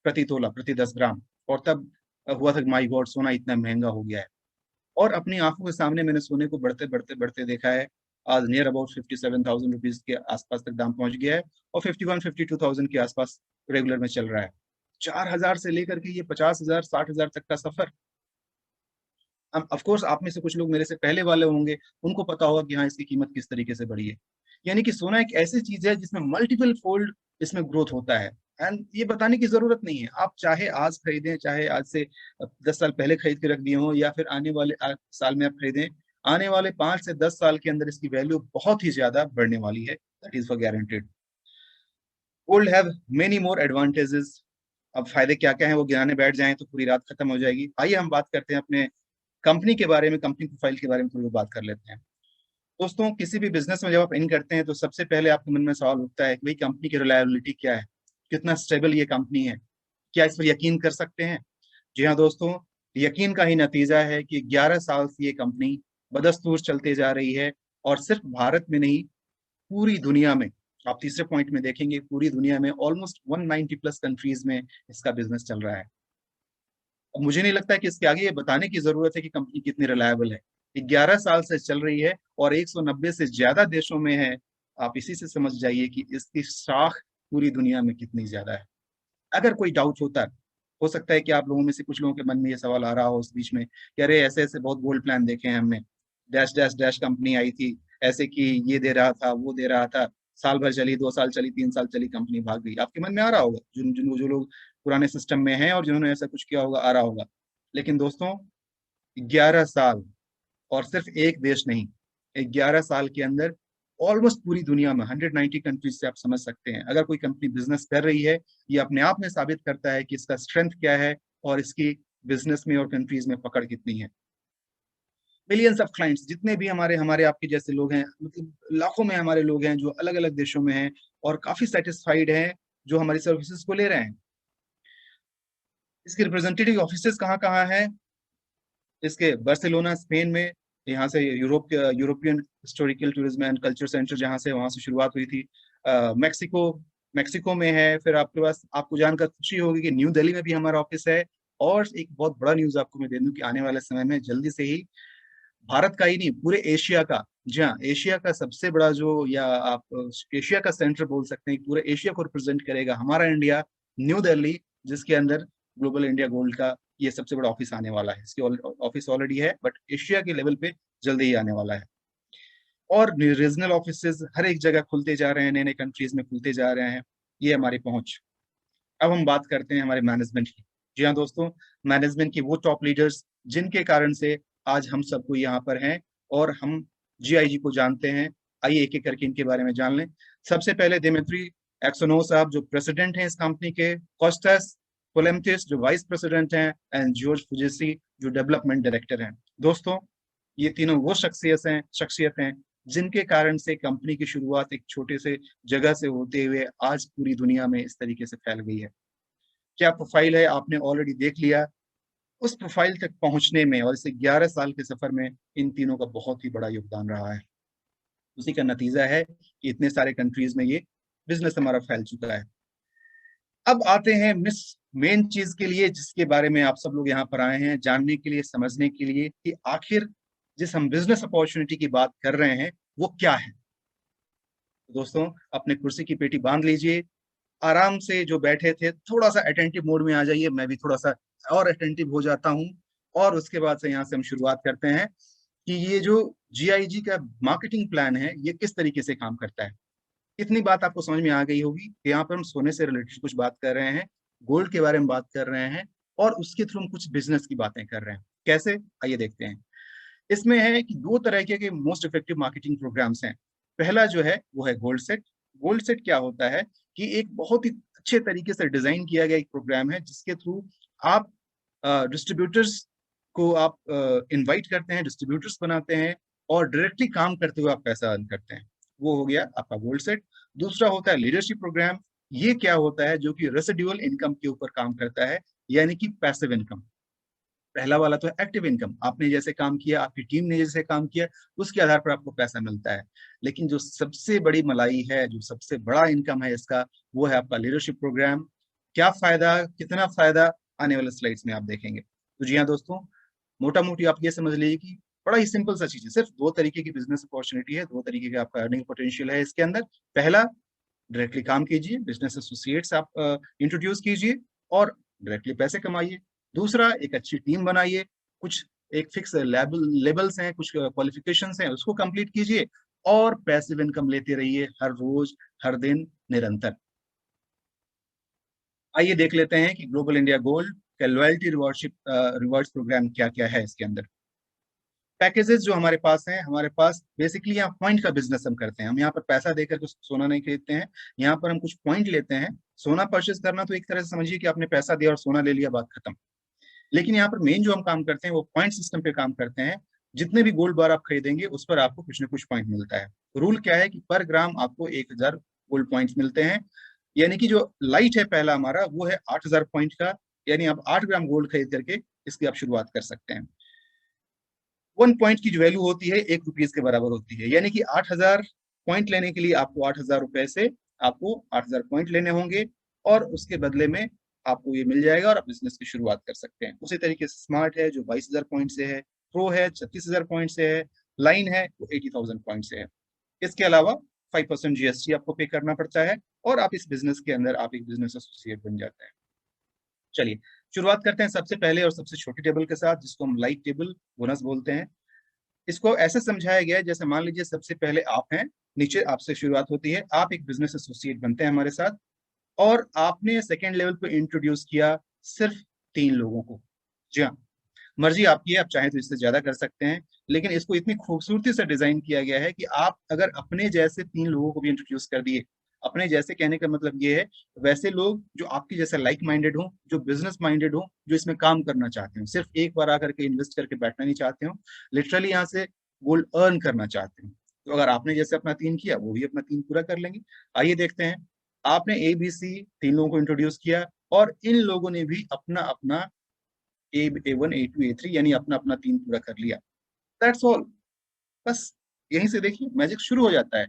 प्रति तोला, प्रति 10 ग्राम। और तब हुआ था माई गॉड, सोना इतना महंगा हो गया है। और अपनी आंखों के सामने मैंने सोने को बढ़ते बढ़ते बढ़ते देखा है। आज नियर अबाउट 57,000 रुपीज के आसपास तक दाम पहुंच गया है और 51-52 थाउजेंड के आसपास रेगुलर में चल रहा है। 4,000 से लेकर के ये 50,000, 60,000 तक का सफर। अब ऑफ कोर्स आप में से कुछ लोग मेरे से पहले वाले होंगे, उनको पता होगा कि हाँ, इसकी कीमत किस तरीके से बढ़ी है। यानी कि सोना एक ऐसी चीज है जिसमें मल्टीपल फोल्ड इसमें ग्रोथ होता है। एंड ये बताने की जरूरत नहीं है। आप चाहे आज खरीदें, चाहे आज से 10 साल पहले खरीद के रख दिए हो, या फिर आने वाले साल में आप खरीदें, आने वाले 5 से 10 साल के अंदर इसकी वैल्यू बहुत ही ज्यादा बढ़ने वाली है। That is for guaranteed. Gold have many more advantages. अब फायदे क्या क्या हैं वो गिनाने बैठ जाएं तो पूरी रात खत्म हो जाएगी। आइए हम बात करते हैं अपने कंपनी के बारे में, कंपनी प्रोफाइल के बारे में थोड़ी बात कर लेते हैं। दोस्तों, किसी भी बिजनेस में जब आप इन करते हैं तो सबसे पहले आपके मन में सवाल उठता है कि भाई कंपनी की रिलायबिलिटी क्या है, कितना स्टेबल ये कंपनी है, क्या इस पर यकीन कर सकते हैं। जी हाँ दोस्तों, यकीन का ही नतीजा है कि 11 साल से ये कंपनी बदस्तूर चलते जा रही है। और सिर्फ भारत में नहीं, पूरी दुनिया में, आप तीसरे पॉइंट में देखेंगे, पूरी दुनिया में ऑलमोस्ट 190 प्लस कंट्रीज में इसका बिजनेस चल रहा है। अब मुझे नहीं लगता कि इसके आगे ये बताने की जरूरत है कि कंपनी कितनी रिलायबल है। 11 साल से चल रही है और 190 से ज्यादा देशों में है। आप इसी से समझ जाइए कि इसकी शाख पूरी दुनिया में कितनी ज्यादा है। अगर कोई डाउट होता है, हो सकता है कि आप लोगों में से कुछ लोगों के मन में ये सवाल आ रहा हो उस बीच में कि अरे ऐसे ऐसे बहुत गोल्ड प्लान देखे हैं हमने, डैश डैश डैश कंपनी आई थी, ऐसे कि ये दे रहा था, वो दे रहा था, साल भर चली, 2 साल चली, 3 साल चली, कंपनी भाग गई। आपके मन में आ रहा होगा, जो लोग पुराने सिस्टम में हैं और जिन्होंने ऐसा कुछ किया होगा, आ रहा होगा। लेकिन दोस्तों, 11 साल, और सिर्फ एक देश नहीं, 11 साल के अंदर ऑलमोस्ट पूरी दुनिया में 190 कंट्रीज से आप समझ सकते हैं अगर कोई कंपनी बिजनेस कर रही है, ये अपने आप में साबित करता है कि इसका स्ट्रेंथ क्या है और इसकी बिजनेस में और कंट्रीज में पकड़ कितनी है। मिलियंस ऑफ क्लाइंट्स, जितने भी हमारे हमारे आपके जैसे लोग हैं, मतलब लाखों में हमारे लोग हैं जो अलग अलग देशों में हैं और काफी सेटिस्फाइड हैं, जो हमारी सर्विसेज को ले रहे हैं। इसके रिप्रेजेंटेटिव ऑफिसेस कहाँ कहाँ हैं? इसके बार्सिलोना स्पेन में, यहाँ से European historical tourism and culture centre जहाँ से, वहाँ से शुरुआत हुई थी। मैक्सिको मैक्सिको में है। फिर आपके पास, आपको जानकर खुशी होगी कि न्यू दिल्ली में भी हमारा ऑफिस है। और एक बहुत बड़ा न्यूज आपको मैं दे दूं कि आने वाले समय में जल्दी से ही भारत का ही नहीं, पूरे एशिया का, जी हाँ, एशिया का सबसे बड़ा जो, या आप एशिया का सेंटर बोल सकते हैं, पूरे एशिया को रिप्रेजेंट करेगा हमारा इंडिया, न्यू दिल्ली, जिसके अंदर ग्लोबल इंडिया गोल्ड का ये सबसे बड़ा ऑफिस आने वाला है। इसकी ऑफिस ऑलरेडी है, बट एशिया के लेवल पे जल्दी ही आने वाला है। और रीजनल ऑफिसेज हर एक जगह खुलते जा रहे हैं, नए नए कंट्रीज में खुलते जा रहे हैं। ये हमारी पहुंच। अब हम बात करते हैं हमारे मैनेजमेंट की। जी हाँ दोस्तों, मैनेजमेंट की वो टॉप लीडर्स जिनके कारण से आज हम सबको यहाँ पर हैं और हम जीआईजी को जानते हैं। आइए एक एक करके इनके बारे में जान लें। सबसे पहले दिमित्री एक्सोनो साहब जो प्रेसिडेंट हैं इस कंपनी के, कॉस्टस पोलेम्टिस जो वाइस प्रेसिडेंट हैं, एंड जॉर्ज फुजेसी जो डेवलपमेंट डायरेक्टर हैं। दोस्तों, ये तीनों वो शख्सियत हैं जिनके कारण से कंपनी की शुरुआत एक छोटे से जगह से होते हुए आज पूरी दुनिया में इस तरीके से फैल गई है। क्या प्रोफाइल है आपने ऑलरेडी देख लिया। उस प्रोफाइल तक पहुंचने में और इसे 11 साल के सफर में इन तीनों का बहुत ही बड़ा योगदान रहा है। उसी का नतीजा है कि इतने सारे कंट्रीज में ये बिजनेस हमारा फैल चुका है। अब आते हैं मिस मेन चीज के लिए, जिसके बारे में आप सब लोग यहाँ पर आए हैं जानने के लिए, समझने के लिए कि आखिर जिस हम बिजनेस अपॉर्चुनिटी की बात कर रहे हैं वो क्या है। दोस्तों, अपने कुर्सी की पेटी बांध लीजिए, आराम से जो बैठे थे थोड़ा सा अटेंटिव मोड में आ जाइए, मैं भी थोड़ा सा और अटेंटिव हो जाता हूँ, और उसके बाद से यहाँ से हम शुरुआत करते हैं कि ये जो GIG का मार्केटिंग प्लान है ये किस तरीके से काम करता है। इतनी बात आपको समझ में आ गई होगी कि यहाँ पर हम सोने से रिलेटेड कुछ बात कर रहे हैं, गोल्ड के बारे में बात कर रहे हैं, और उसके थ्रू हम कुछ बिजनेस की बातें कर रहे हैं। कैसे, आइए देखते हैं। इसमें है कि दो तरह के मोस्ट इफेक्टिव मार्केटिंग प्रोग्राम्स हैं। पहला जो है वो है गोल्ड सेट। गोल्ड सेट क्या होता है कि एक बहुत ही अच्छे तरीके से डिजाइन किया गया एक प्रोग्राम है जिसके थ्रू आप डिस्ट्रीब्यूटर्स को आप इनवाइट करते हैं, डिस्ट्रीब्यूटर्स बनाते हैं, और डायरेक्टली काम करते हुए आप पैसा अर्न करते हैं। वो हो गया आपका गोल्ड सेट। दूसरा होता है लीडरशिप प्रोग्राम। ये क्या होता है, जो कि रेसिडुअल इनकम के ऊपर काम करता है, यानी कि पैसिव इनकम। पहला वाला तो है एक्टिव इनकम, आपने जैसे काम किया, आपकी टीम ने जैसे काम किया, उसके आधार पर आपको पैसा मिलता है। लेकिन जो सबसे बड़ी मलाई है, जो सबसे बड़ा इनकम है इसका, वो है आपका लीडरशिप प्रोग्राम। क्या फायदा, कितना फायदा, आने वाले स्लाइड्स में आप देखेंगे। तो जी हाँ दोस्तों, मोटा मोटी आप ये समझ लीजिए कि बड़ा ही सिंपल सा चीज है, सिर्फ दो तरीके की बिजनेस अपॉर्चुनिटी है, दो तरीके का आपका अर्निंग पोटेंशियल है इसके अंदर। पहला, डायरेक्टली काम कीजिए, बिजनेस एसोसिएट्स आप इंट्रोड्यूस कीजिए और डायरेक्टली पैसे कमाइए। दूसरा, एक अच्छी टीम बनाइए, कुछ एक फिक्स लेबल्स हैं, कुछ क्वालिफिकेशंस हैं, उसको कंप्लीट कीजिए और पैसिव इनकम लेते रहिए हर रोज, हर दिन, निरंतर। आइए देख लेते हैं कि ग्लोबल इंडिया गोल्ड का लॉयल्टी रिवॉर्ड्स प्रोग्राम क्या क्या है इसके अंदर। पैकेजेस जो हमारे पास हैं, हमारे पास बेसिकली यहाँ पॉइंट का बिजनेस हम करते हैं। हम यहाँ पर पैसा देकर कुछ सोना नहीं खरीदते हैं, यहाँ पर हम कुछ पॉइंट लेते हैं। सोना परचेज करना तो एक तरह से समझिए कि आपने पैसा दिया और सोना ले लिया, बात खत्म। लेकिन यहाँ पर मेन जो हम काम करते हैं वो पॉइंट सिस्टम पे काम करते हैं। जितने भी गोल्ड बार आप खरीदेंगे उस पर आपको कुछ ना कुछ पॉइंट मिलता है। रूल क्या है कि पर ग्राम आपको 1000 गोल्ड पॉइंट्स मिलते हैं। यानी कि जो लाइट है पहला हमारा वो है 8000 पॉइंट का, यानी आप 8 ग्राम गोल्ड खरीद करके इसकी आप शुरुआत कर सकते हैं। 1 पॉइंट की जो वैल्यू होती है 1 रुपीज के बराबर होती है, यानी कि 8000 पॉइंट लेने के लिए आपको 8000 रुपए से आपको 8000 पॉइंट लेने होंगे, और उसके बदले में आपको ये मिल जाएगा और आप बिजनेस की शुरुआत कर सकते हैं। उसी तरीके से स्मार्ट है जो 22000 पॉइंट से है, प्रो है 36000 पॉइंट से है, लाइन है वो 80000 पॉइंट से है। इसके अलावा 5% GST आपको पे करना पड़ता है, और आप इस बिजनेस के अंदर आप एक बिजनेस एसोसिएट बन जाते हैं। चलिए शुरुआत करते हैं सबसे पहले और सबसे छोटी टेबल के साथ, जिसको हम लाइट टेबल बोनस बोलते हैं। इसको ऐसे समझाया गया है जैसे मान लीजिए सबसे पहले आप हैं, नीचे आपसे शुरुआत होती है, आप एक बिजनेस एसोसिएट बनते हैं हमारे साथ, और आपने सेकेंड लेवल पे इंट्रोड्यूस किया सिर्फ 3 लोगों को। जी हाँ, मर्जी आपकी है, आप चाहें तो इससे ज्यादा कर सकते हैं, लेकिन इसको इतनी खूबसूरती से डिजाइन किया गया है कि आप अगर अपने जैसे 3 लोगों को भी इंट्रोड्यूस कर दिए, अपने जैसे कहने का मतलब ये है वैसे लोग जो आपके जैसे लाइक माइंडेड हो, जो बिजनेस माइंडेड हो, जो इसमें काम करना चाहते हो, सिर्फ एक बार आकर के इन्वेस्ट करके बैठना नहीं चाहते हो, लिटरली यहाँ से गोल्ड अर्न करना चाहते हो। तो अगर आपने जैसे अपना 3 किया, वो भी अपना 3 पूरा कर लेंगे। आइए देखते हैं। आपने ABC 3 लोगों को इंट्रोड्यूस किया, और इन लोगों ने भी अपना अपना A1 A2 A3 यानी अपना अपना 3 पूरा कर लिया। That's all. बस यहीं से देखिए मैजिक शुरू हो जाता है।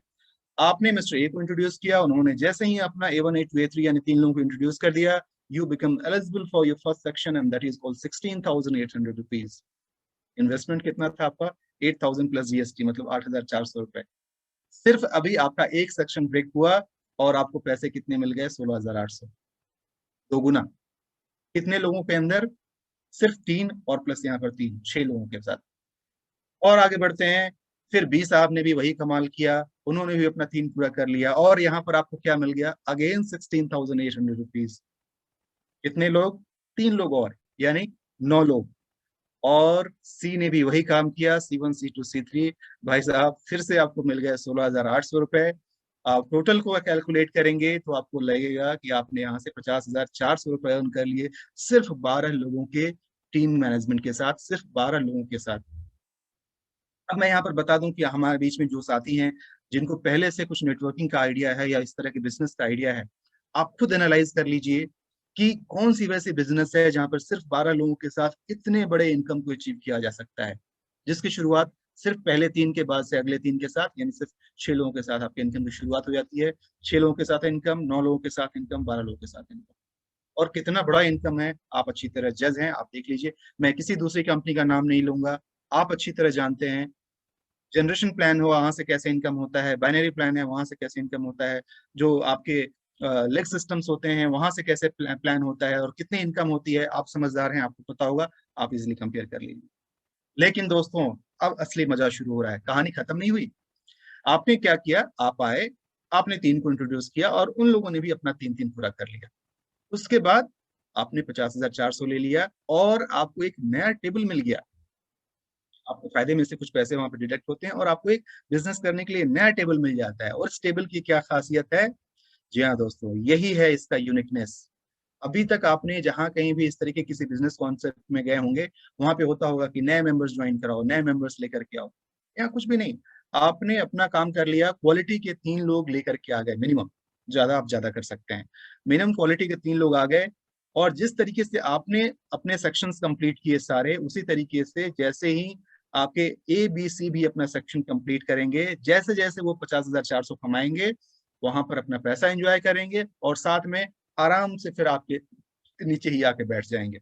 आपने मिस्टर ए को इंट्रोड्यूस किया, उन्होंने जैसे ही अपना A1 A2 A3 यानी 3 लोगों को इंट्रोड्यूस कर दिया, you become eligible for your first section and that is called 16,800 rupees. Investment कितना था आपका? 8000 प्लस GST, मतलब 8400 रुपए। सिर्फ अभी आपका एक सेक्शन ब्रेक हुआ और आपको पैसे कितने मिल गए? 16800, दोगुना। कितने लोगों के अंदर? सिर्फ 3 और प्लस यहाँ पर 3, 6 लोगों के साथ। और आगे बढ़ते हैं, फिर बी साहब ने भी वही कमाल किया, उन्होंने भी अपना 3 पूरा कर लिया, और यहाँ पर आपको क्या मिल गया? Again 16,800 rupees. कितने लोग? 3 लोग और, यानी 9 लोग। और सी ने भी वही काम किया, C1 C2 C3, भाई साहब फिर से आपको मिल गया 16,800 रुपए। आप टोटल को कैलकुलेट करेंगे तो आपको लगेगा कि आपने यहाँ से 50,400 रुपए अर्न कर लिए सिर्फ 12 लोगों के टीम मैनेजमेंट के साथ, सिर्फ 12 लोगों के साथ। अब मैं यहाँ पर बता दूं कि हमारे बीच में जो साथी हैं जिनको पहले से कुछ नेटवर्किंग का आइडिया है या इस तरह के बिजनेस का आइडिया है, आप खुद एनालाइज कर लीजिए कि कौन सी वैसी बिजनेस है जहां पर सिर्फ 12 लोगों के साथ इतने बड़े इनकम को अचीव किया जा सकता है, जिसकी शुरुआत सिर्फ पहले 3 के बाद से अगले 3 के साथ, यानी सिर्फ 6 लोगों के साथ आपके इनकम की शुरुआत हो जाती है। 6 लोगों के साथ इनकम, 9 लोगों के साथ इनकम, 12 लोगों के साथ इनकम। और कितना बड़ा इनकम है आप अच्छी तरह जज हैं, आप देख लीजिए। मैं किसी दूसरी कंपनी का नाम नहीं लूंगा, आप अच्छी तरह जानते हैं। जनरेशन प्लान हो वहां से कैसे इनकम होता है, बाइनरी प्लान है वहां से कैसे इनकम होता है, जो आपके लेग सिस्टम्स होते हैं वहां से कैसे प्लान होता है और कितनी इनकम होती है, आप समझदार हैं, आपको पता होगा, आप इजिली कंपेयर कर लीजिए। लेकिन दोस्तों अब असली मजा शुरू हो रहा है, कहानी खत्म नहीं हुई। आपने क्या किया, आप आए, आपने 3 को इंट्रोड्यूस किया और उन लोगों ने भी अपना 3-3 पूरा कर लिया। उसके बाद आपने 50,400 ले लिया और आपको एक नया टेबल मिल गया। आपको फायदे में से कुछ पैसे वहां पर डिडक्ट होते हैं और आपको एक बिजनेस करने के लिए नया टेबल मिल जाता है। और इस टेबल की क्या खासियत है? जी हाँ दोस्तों, यही है इसका यूनिकनेस। अभी तक आपने जहां कहीं भी इस तरीके किसी बिजनेस कॉन्सेप्ट में गए होंगे, वहां पे होता होगा कि नए मेंबर्स ज्वाइन कराओ, नए मेंबर्स लेकर के आओ। यहाँ कुछ भी नहीं, आपने अपना काम कर लिया, क्वालिटी के 3 लोग लेकर के आ गए मिनिमम, ज्यादा आप ज्यादा कर सकते हैं, मिनिमम क्वालिटी के 3 लोग आ गए। और जिस तरीके से आपने अपने सेक्शंस कंप्लीट किए सारे, उसी तरीके से जैसे ही आपके ABC भी अपना सेक्शन कंप्लीट करेंगे, जैसे जैसे वो 50,400 कमाएंगे, वहां पर अपना पैसा एंजॉय करेंगे और साथ में आराम से फिर आपके नीचे ही आके बैठ जाएंगे।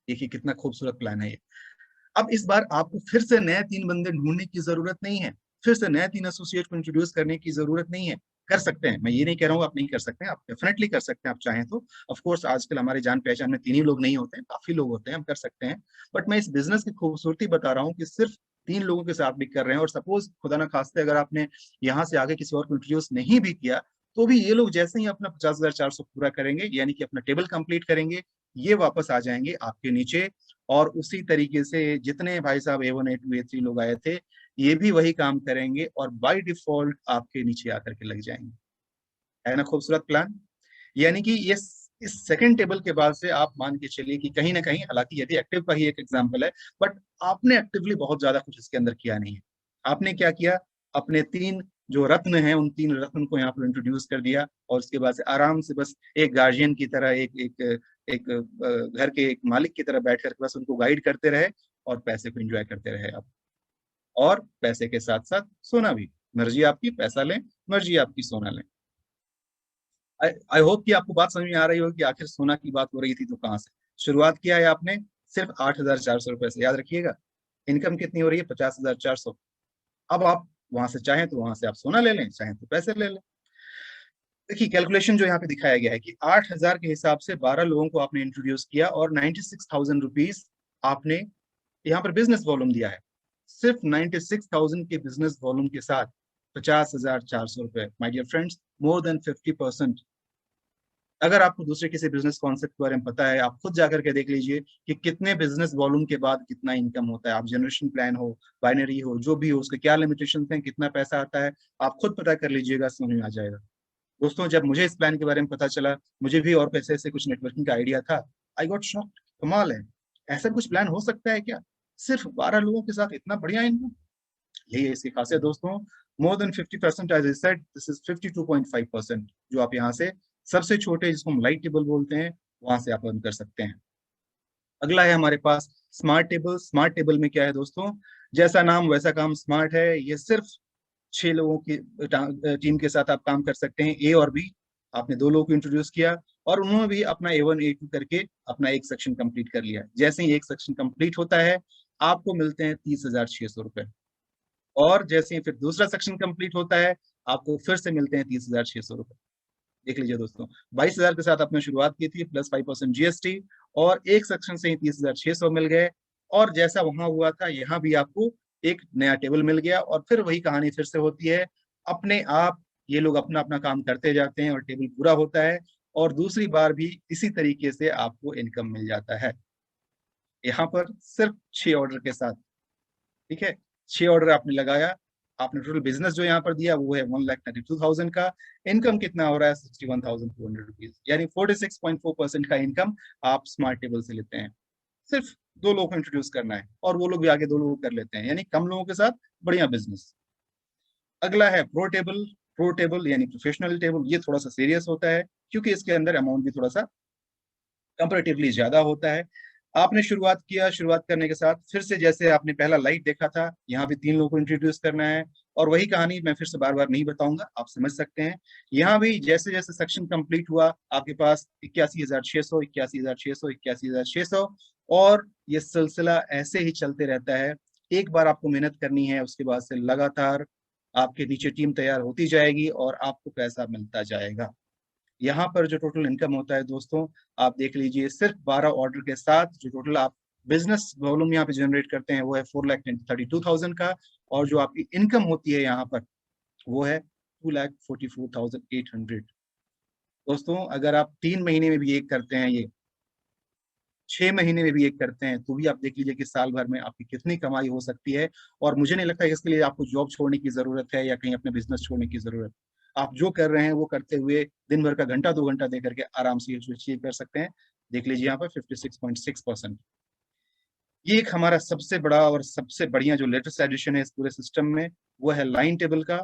देखिए कितना खूबसूरत प्लान है ये। अब इस बार आपको फिर से नए 3 बंदे ढूंढने की जरूरत नहीं है, फिर से नए 3 एसोसिएट को इंट्रोड्यूस करने की जरूरत नहीं है। कर सकते हैं, मैं ये नहीं कह रहा हूँ आप नहीं कर सकते हैं, आप डेफिनेटली कर सकते हैं, आप चाहें तो। ऑफ कोर्स आजकल हमारे जान पहचान में 3 ही लोग नहीं होते हैं, काफी लोग होते हैं, हम कर सकते हैं। बट मैं इस बिजनेस की खूबसूरती बता रहा हूँ कि सिर्फ 3 लोगों के साथ भी कर रहे हैं। और सपोज खुदा ना खास्ते अगर आपने यहाँ से आगे किसी और को इंट्रोड्यूस नहीं भी किया, तो भी ये लोग जैसे ही अपना 50,400 पूरा करेंगे, यानी कि अपना टेबल कंप्लीट करेंगे, ये वापस आ जाएंगे आपके नीचे। और उसी तरीके से जितने भाई साहब A1 A2 A3 लोग आए थे, ये भी वही काम करेंगे और बाय डिफॉल्ट आपके नीचे आकर के लग जाएंगे। है ना खूबसूरत प्लान? यानी कि ये इस सेकंड टेबल के बाद से आप मान के चलिए कि कहीं ना कहीं, हालांकि यदि एक्टिव का ही एक एग्जांपल है, बट आपने एक्टिवली बहुत ज्यादा कुछ इसके अंदर किया नहीं है। आपने क्या किया, अपने 3 जो रत्न हैं उन 3 रत्न को यहाँ पर इंट्रोड्यूस कर दिया और उसके बाद से आराम से बस एक गार्जियन की तरह, एक एक एक घर के एक मालिक की तरह बैठ कर बस उनको गाइड करते रहे और पैसे को एंजॉय करते रहे आप। और पैसे के साथ साथ सोना भी, मर्जी आपकी पैसा लें, मर्जी आपकी सोना लें। आई होप कि आपको बात समझ में आ रही हो कि आखिर सोना की बात हो रही थी तो कहाँ से शुरुआत किया है आपने? सिर्फ 8,400 रुपए से, याद रखिएगा। इनकम कितनी हो रही है? 50,400। अब आप वहां से चाहें तो वहां से आप सोना ले लें, चाहें तो पैसे ले लें। देखिए कैलकुलेशन जो यहाँ पे दिखाया गया है कि 8,000 के हिसाब से 12 लोगों को आपने इंट्रोड्यूस किया और 96,000 रुपीज आपने यहाँ पर बिजनेस वॉल्यूम दिया है। सिर्फ 96,000 के बिजनेस वॉल्यूम के साथ 50,400 रुपए, my dear friends, more than 50%। अगर आपको दूसरे किसी बिजनेस कॉन्सेप्ट के बारे में पता है, आप खुद जाकर के देख लीजिए कि कितने बिजनेस वॉल्यूम के बाद कितना इनकम होता है। आप जनरेशन प्लान हो, बाइनरी हो, जो भी हो, उसके क्या लिमिटेशन हैं, कितना पैसा आता है, आप खुद पता कर लीजिएगा, समझ में आ जाएगा। दोस्तों जब मुझे इस प्लान के बारे में पता चला, मुझे भी और पैसे से कुछ नेटवर्किंग का आइडिया था, आई गॉट शॉक्ड। कमाल है, ऐसा कुछ प्लान हो सकता है क्या? सिर्फ 12 लोगों के साथ इतना बढ़िया इनकम, यही है इसकी खासियत दोस्तों। More than 50%, as I said, this is 52.5%, जो आप यहाँ से सबसे छोटे, जिसको हम लाइट टेबल बोलते हैं, वहां से आप अर्न कर सकते हैं। अगला है हमारे पास स्मार्ट टेबल। स्मार्ट टेबल में क्या है दोस्तों? जैसा नाम वैसा काम, स्मार्ट है। ये सिर्फ 6 लोगों की टीम के साथ आप काम कर सकते हैं, ए और बी। आपने 2 लोगों को इंट्रोड्यूस किया और उन्होंने भी अपना A1 A2 करके अपना एक सेक्शन कंप्लीट कर लिया। जैसे ही एक सेक्शन कंप्लीट होता है, आपको मिलते हैं 30,600 रुपए। और जैसे ही फिर दूसरा सेक्शन कंप्लीट होता है, आपको फिर से मिलते हैं 30,600 रुपए। देख लीजिए दोस्तों, 22,000 के साथ आपने शुरुआत की थी, प्लस 5% GST, और एक सेक्शन से ही 30,600 मिल गए। और जैसा वहां हुआ था, यहाँ भी आपको एक नया टेबल मिल गया और फिर वही कहानी फिर से होती है। अपने आप ये लोग अपना अपना काम करते जाते हैं और टेबल पूरा होता है और दूसरी बार भी इसी तरीके से आपको इनकम मिल जाता है। यहाँ पर सिर्फ 6 ऑर्डर के साथ, ठीक है, 6 ऑर्डर आपने लगाया, आपने टोटल बिजनेस जो यहाँ पर दिया वो है 1,32,000 का, इनकम कितना हो रहा है 61,200 रुपीज, यानी 46.4% का इनकम आप स्मार्ट टेबल से लेते हैं। सिर्फ 2 लोगों को इंट्रोड्यूस करना है और वो लोग भी आगे 2 लोग कर लेते हैं, यानी कम लोगों के साथ बढ़िया बिजनेस। अगला है प्रो टेबल। प्रो टेबल यानी प्रोफेशनल टेबल, ये थोड़ा सा सीरियस होता है क्योंकि इसके अंदर अमाउंट भी थोड़ा सा कंपेरेटिवली ज्यादा होता है। आपने शुरुआत किया, शुरुआत करने के साथ फिर से जैसे आपने पहला लाइट देखा था, यहाँ भी 3 लोगों को इंट्रोड्यूस करना है और वही कहानी मैं फिर से बार बार नहीं बताऊंगा, आप समझ सकते हैं। यहाँ भी जैसे जैसे सेक्शन कंप्लीट हुआ आपके पास 81,600, 81,600, 81,600 और ये सिलसिला ऐसे ही चलते रहता है। एक बार आपको मेहनत करनी है, उसके बाद से लगातार आपके नीचे टीम तैयार होती जाएगी और आपको पैसा मिलता जाएगा। यहाँ पर जो टोटल इनकम होता है दोस्तों, आप देख लीजिए सिर्फ 12 ऑर्डर के साथ जो टोटल आप बिजनेस वॉल्यूम यहाँ पे जनरेट करते हैं वो है 4,32,000 का, और जो आपकी इनकम होती है यहाँ पर वो है 2,44,800। दोस्तों अगर आप 3 महीने में भी एक करते हैं, ये 6 महीने में भी एक करते हैं, तो भी आप देख लीजिए कि साल भर में आपकी कितनी कमाई हो सकती है। और मुझे नहीं लगता है इसके लिए आपको जॉब छोड़ने की जरूरत है या कहीं अपने बिजनेस छोड़ने की जरूरत। आप जो कर रहे हैं वो करते हुए दिन भर का घंटा 2 घंटा दे करके आराम से अचीव कर सकते हैं। देख लीजिए यहाँ पर 56.6%। ये एक हमारा सबसे बड़ा और सबसे बढ़िया जो लेटेस्ट एडिशन है इस पूरे सिस्टम में वो है लाइन टेबल का।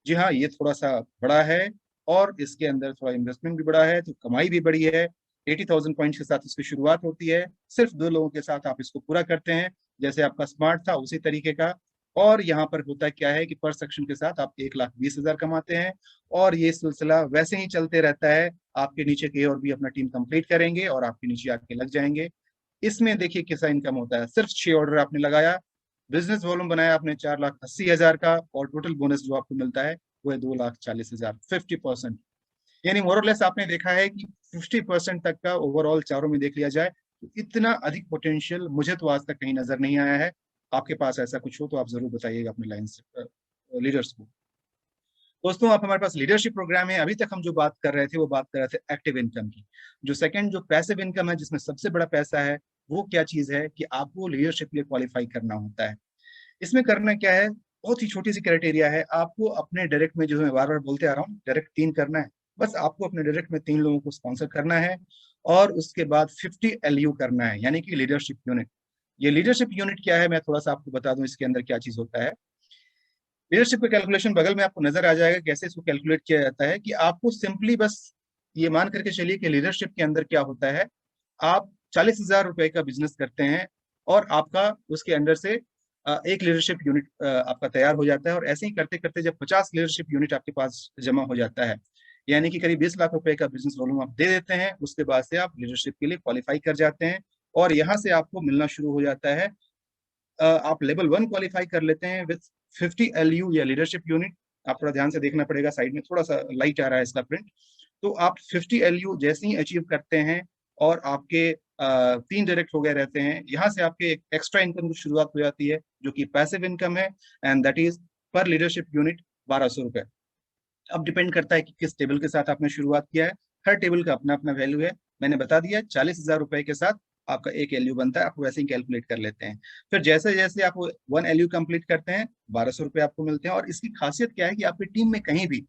जी हाँ, ये थोड़ा सा बड़ा है और इसके अंदर थोड़ा इन्वेस्टमेंट भी बड़ा है, तो कमाई भी बड़ी है। 80,000 पॉइंट्स के साथ इसकी शुरुआत होती है, सिर्फ 2 लोगों के साथ आप इसको पूरा करते हैं, जैसे आपका स्मार्ट था उसी तरीके का। और यहाँ पर होता क्या है कि पर सेक्शन के साथ आप 1,20,000 कमाते हैं और ये सिलसिला वैसे ही चलते रहता है। आपके नीचे के और भी अपना टीम कंप्लीट करेंगे और आपके नीचे आके लग जाएंगे। इसमें देखिए कैसा इनकम होता है, सिर्फ 6 ऑर्डर आपने लगाया, बिजनेस वॉल्यूम बनाया आपने 4,80,000 का और टोटल बोनस जो आपको मिलता है वो है 2,40,000, 50%। यानी मोरलेस आपने देखा है कि 50% तक का ओवरऑल चारों में देख लिया जाए तो इतना अधिक पोटेंशियल मुझे तो आज तक कहीं नजर नहीं आया है। आपके पास ऐसा कुछ हो तो आप जरूर बताइएगा अपने लाइन से लीडर्स को। दोस्तों आप हमारे पास लीडरशिप प्रोग्राम है, अभी तक हम जो बात कर रहे थे वो बात कर रहे थे एक्टिव इनकम की। जो सेकंड जो पैसिव इनकम है जिसमें सबसे बड़ा पैसा है वो क्या चीज है कि आपको लीडरशिप के लिए क्वालिफाई करना होता है। इसमें करना क्या है, बहुत ही छोटी सी क्राइटेरिया है, आपको अपने डायरेक्ट में जो मैं बार बार बोलते आ रहा हूँ डायरेक्ट 3 करना है। बस आपको अपने डायरेक्ट में 3 लोगों को स्पॉन्सर करना है और उसके बाद 50 LU करना है, यानी कि लीडरशिप यूनिट। ये लीडरशिप यूनिट क्या है मैं थोड़ा सा आपको बता दूं इसके अंदर क्या चीज होता है। लीडरशिप का कैलकुलेशन बगल में आपको नजर आ जाएगा कैसे इसको कैलकुलेट किया जाता है, कि आपको सिंपली बस ये मान करके चलिए कि लीडरशिप के अंदर क्या होता है। आप 40,000 रुपए का बिजनेस करते हैं और आपका उसके अंदर से एक लीडरशिप यूनिट आपका तैयार हो जाता है, और ऐसे ही करते करते जब 50 लीडरशिप यूनिट आपके पास जमा हो जाता है, यानी कि करीब 20 लाख रुपए का बिजनेस वॉल्यूम आप दे देते हैं, उसके बाद से आप लीडरशिप के लिए क्वालिफाई कर जाते हैं और यहाँ से आपको मिलना शुरू हो जाता है। आप लेवल 1 क्वालिफाई कर लेते हैं विद 50 LU या लीडरशिप यूनिट। आप थोड़ा ध्यान से देखना पड़ेगा, साइड में थोड़ा सा लाइट आ रहा है इसका प्रिंट। तो आप 50 LU जैसे ही अचीव करते हैं और आपके 3 डायरेक्ट हो गए रहते हैं, यहाँ से आपके एक एक्स्ट्रा इनकम की शुरुआत हो जाती है जो कि पैसिव इनकम है, एंड दैट इज पर लीडरशिप यूनिट 1,200 रुपए। अब डिपेंड करता है कि किस टेबल के साथ आपने शुरुआत किया है, हर टेबल का अपना अपना वैल्यू है। मैंने बता दिया 40,000 रुपए के साथ आपका एक LU बनता है, आप वैसे ही कैलकुलेट कर लेते हैं। फिर जैसे जैसे आप 1 LU कंप्लीट करते हैं 1,200 रुपए आपको मिलते हैं। और इसकी खासियत क्या है कि आपकी टीम में कहीं भी,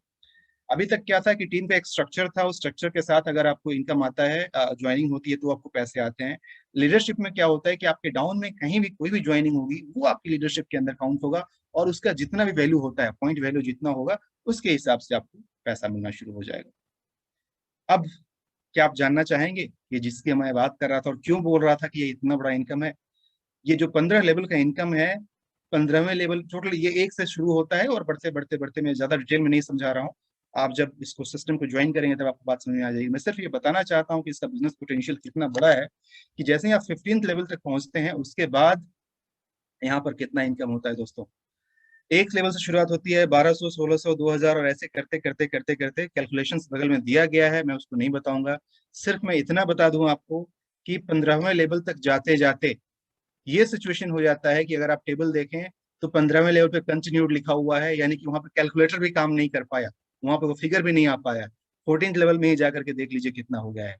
अभी तक क्या था कि टीम का एक स्ट्रक्चर था, उस स्ट्रक्चर के साथ अगर आपको इनकम आता है, ज्वाइनिंग होती है तो आपको पैसे आते हैं। लीडरशिप में क्या होता है कि आपके डाउन में कहीं भी कोई भी ज्वाइनिंग होगी वो आपकी लीडरशिप के अंदर काउंट होगा और उसका जितना भी वैल्यू होता है, पॉइंट वैल्यू जितना होगा उसके हिसाब से आपको पैसा मिलना शुरू हो जाएगा। अब क्या आप जानना चाहेंगे कि जिसकी मैं बात कर रहा था और क्यों बोल रहा था कि ये इतना बड़ा इनकम है। ये जो 15 लेवल का इनकम है, 15वें लेवल टोटल ये एक से शुरू होता है और बढ़ते बढ़ते बढ़ते, मैं ज्यादा डिटेल में नहीं समझा रहा हूँ, आप जब इसको सिस्टम को ज्वाइन करेंगे तब आपको बात समझ में आ जाएगी। मैं सिर्फ ये बताना चाहता हूँ कि इसका बिजनेस पोटेंशियल कितना बड़ा है, कि जैसे ही आप 15th लेवल तक पहुंचते हैं उसके बाद यहाँ पर कितना इनकम होता है दोस्तों। एक लेवल से शुरुआत होती है 1,200, 1,600, 2,000 और ऐसे करते करते करते करते, कैलकुलेशंस बगल में दिया गया है, मैं उसको नहीं बताऊंगा। सिर्फ मैं इतना बता दूं आपको कि 15वें लेवल तक जाते जाते ये सिचुएशन हो जाता है कि अगर आप टेबल देखें तो 15वें लेवल पे कंटिन्यूड लिखा हुआ है, यानी कि वहां पे कैलकुलेटर भी काम नहीं कर पाया, वहां पे वो फिगर भी नहीं आ पाया। 14th लेवल में ही जाकर के देख लीजिए कितना हो गया है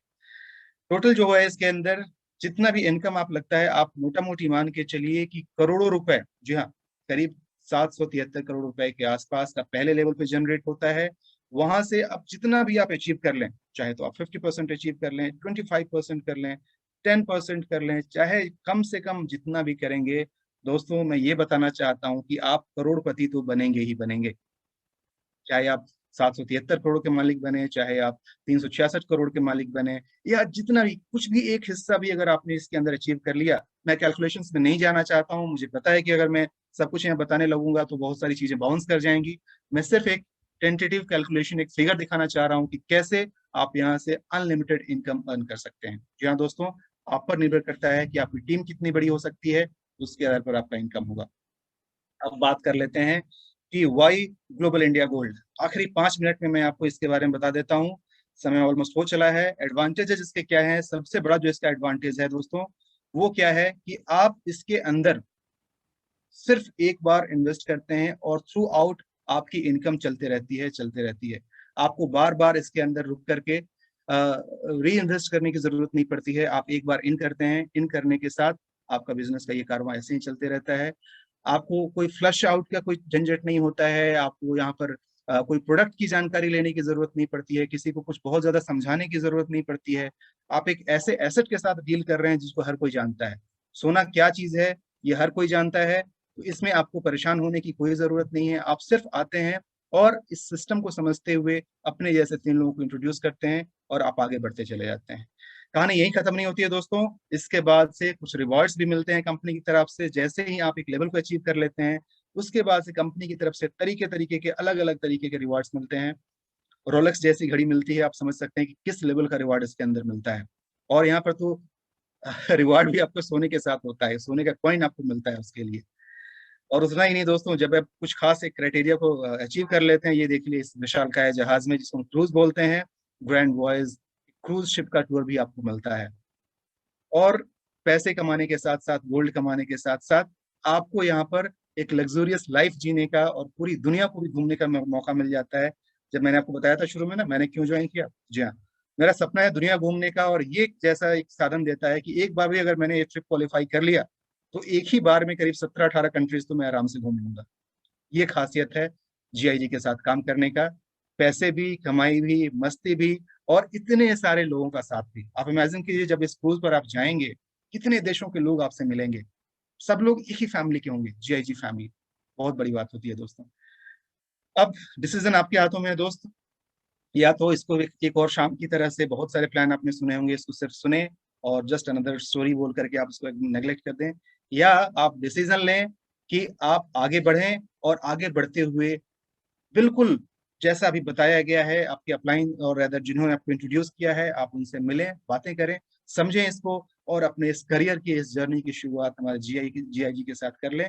टोटल जो है इसके अंदर। जितना भी इनकम आप लगता है, आप मोटा मोटी मान के चलिए कि करोड़ों रुपए, जी हाँ, करीब 773 करोड़ रुपए के आसपास का पहले लेवल पे जनरेट होता है। वहां से अब जितना भी आप अचीव कर लें, चाहे तो आप 50% अचीव कर लें, 25% कर लें, 10% कर लें, चाहे कम से कम जितना भी करेंगे, दोस्तों मैं ये बताना चाहता हूं कि आप करोड़पति तो बनेंगे ही बनेंगे। चाहे आप 773 करोड़ के मालिक बने, चाहे आप 366 करोड़ के मालिक बने, या जितना भी कुछ भी एक हिस्सा भी अगर आपने इसके अंदर अचीव कर लिया। मैं कैलकुलेशंस में नहीं जाना चाहता हूं, मुझे पता है कि अगर मैं सब कुछ यहाँ बताने लगूंगा तो बहुत सारी चीजें बाउंस कर जाएंगी। मैं सिर्फ एक टेंटेटिव कैलकुलेशन, एक फिगर दिखाना चाह रहा हूँ कि कैसे आप यहाँ से अनलिमिटेड इनकम अर्न कर सकते हैं। जी हाँ दोस्तों, आप पर निर्भर करता है कि आपकी टीम कितनी बड़ी हो सकती है, उसके आधार पर आपका इनकम होगा। अब बात कर लेते हैं कि वाई ग्लोबल इंडिया गोल्ड। आखिरी 5 मिनट में मैं आपको इसके बारे में बता देता हूँ, समय ऑलमोस्ट हो चला है। एडवांटेजेस इसके क्या है? सबसे बड़ा जो इसका एडवांटेज है दोस्तों, वो क्या है कि आप इसके अंदर सिर्फ एक बार इन्वेस्ट करते हैं और थ्रू आउट आपकी इनकम चलते रहती है, चलते रहती है। आपको बार बार इसके अंदर रुक करके री इन्वेस्ट करने की जरूरत नहीं पड़ती है। आप एक बार इन करते हैं, इन करने के साथ आपका बिजनेस का ये कारवां ऐसे ही चलते रहता है। आपको कोई फ्लश आउट का कोई झंझट नहीं होता है। आपको यहाँ पर कोई प्रोडक्ट की जानकारी लेने की जरूरत नहीं पड़ती है, किसी को कुछ बहुत ज्यादा समझाने की जरूरत नहीं पड़ती है। आप एक ऐसे एसेट के साथ डील कर रहे हैं जिसको हर कोई जानता है। सोना क्या चीज है ये हर कोई जानता है, तो इसमें आपको परेशान होने की कोई जरूरत नहीं है। आप सिर्फ आते हैं और इस सिस्टम को समझते हुए अपने जैसे 3 लोगों को इंट्रोड्यूस करते हैं और आप आगे बढ़ते चले जाते हैं। कहानी यही खत्म नहीं होती है दोस्तों, इसके बाद से कुछ रिवॉर्ड्स भी मिलते हैं कंपनी की तरफ से। जैसे ही आप एक लेवल को अचीव कर लेते हैं, उसके बाद से कंपनी की तरफ से तरीके तरीके के अलग अलग तरीके के रिवॉर्ड्स मिलते हैं। रोलेक्स जैसी घड़ी मिलती है, आप समझ सकते हैं कि किस लेवल का रिवॉर्ड इसके अंदर मिलता है। और यहाँ पर तो रिवॉर्ड भी आपको सोने के साथ होता है, सोने का कॉइन आपको मिलता है उसके लिए। और उतना ही नहीं दोस्तों, जब आप कुछ खास एक क्राइटेरिया को अचीव कर लेते हैं, ये देख लिए इस विशालकाय जहाज में जिसको हम क्रूज बोलते हैं, ग्रैंड वॉयज क्रूज शिप का टूर भी आपको मिलता है। और पैसे कमाने के साथ साथ, गोल्ड कमाने के साथ साथ, आपको यहाँ पर एक लग्जूरियस लाइफ जीने का और पूरी दुनिया को भी घूमने का मौका मिल जाता है। जब मैंने आपको बताया था शुरू में ना, मैंने क्यों ज्वाइन किया, जी हाँ, मेरा सपना है दुनिया घूमने का, और ये जैसा एक साधन देता है कि एक बार भी अगर मैंने ये ट्रिप क्वालिफाई कर लिया तो एक ही बार में करीब 17-18 कंट्रीज तो मैं आराम से घूम लूंगा। ये खासियत है जीआईजी के साथ काम करने का। पैसे भी, कमाई भी, मस्ती भी, और इतने सारे लोगों का साथ भी। आप इमेजिन कीजिए जब इस क्रूज पर आप जाएंगे, कितने देशों के लोग आपसे मिलेंगे। सब लोग एक ही फैमिली के होंगे, जीआईजी फैमिली। बहुत बड़ी बात होती है दोस्तों। अब डिसीजन आपके हाथों में है दोस्त। या तो इसको एक और शाम की तरह से, बहुत सारे प्लान आपने सुने होंगे, इसको सिर्फ सुने और जस्ट अनदर स्टोरी बोल करके आप इसको नेग्लेक्ट कर दें, या आप डिसीजन लें कि आप आगे बढ़ें और आगे बढ़ते हुए बिल्कुल जैसा अभी बताया गया है, आपके अपलाइन और अदर जिन्होंने आपको इंट्रोड्यूस किया है, आप उनसे मिलें, बातें करें, समझें इसको, और अपने इस करियर की, इस जर्नी की शुरुआत हमारे जीआईजी के साथ कर लें।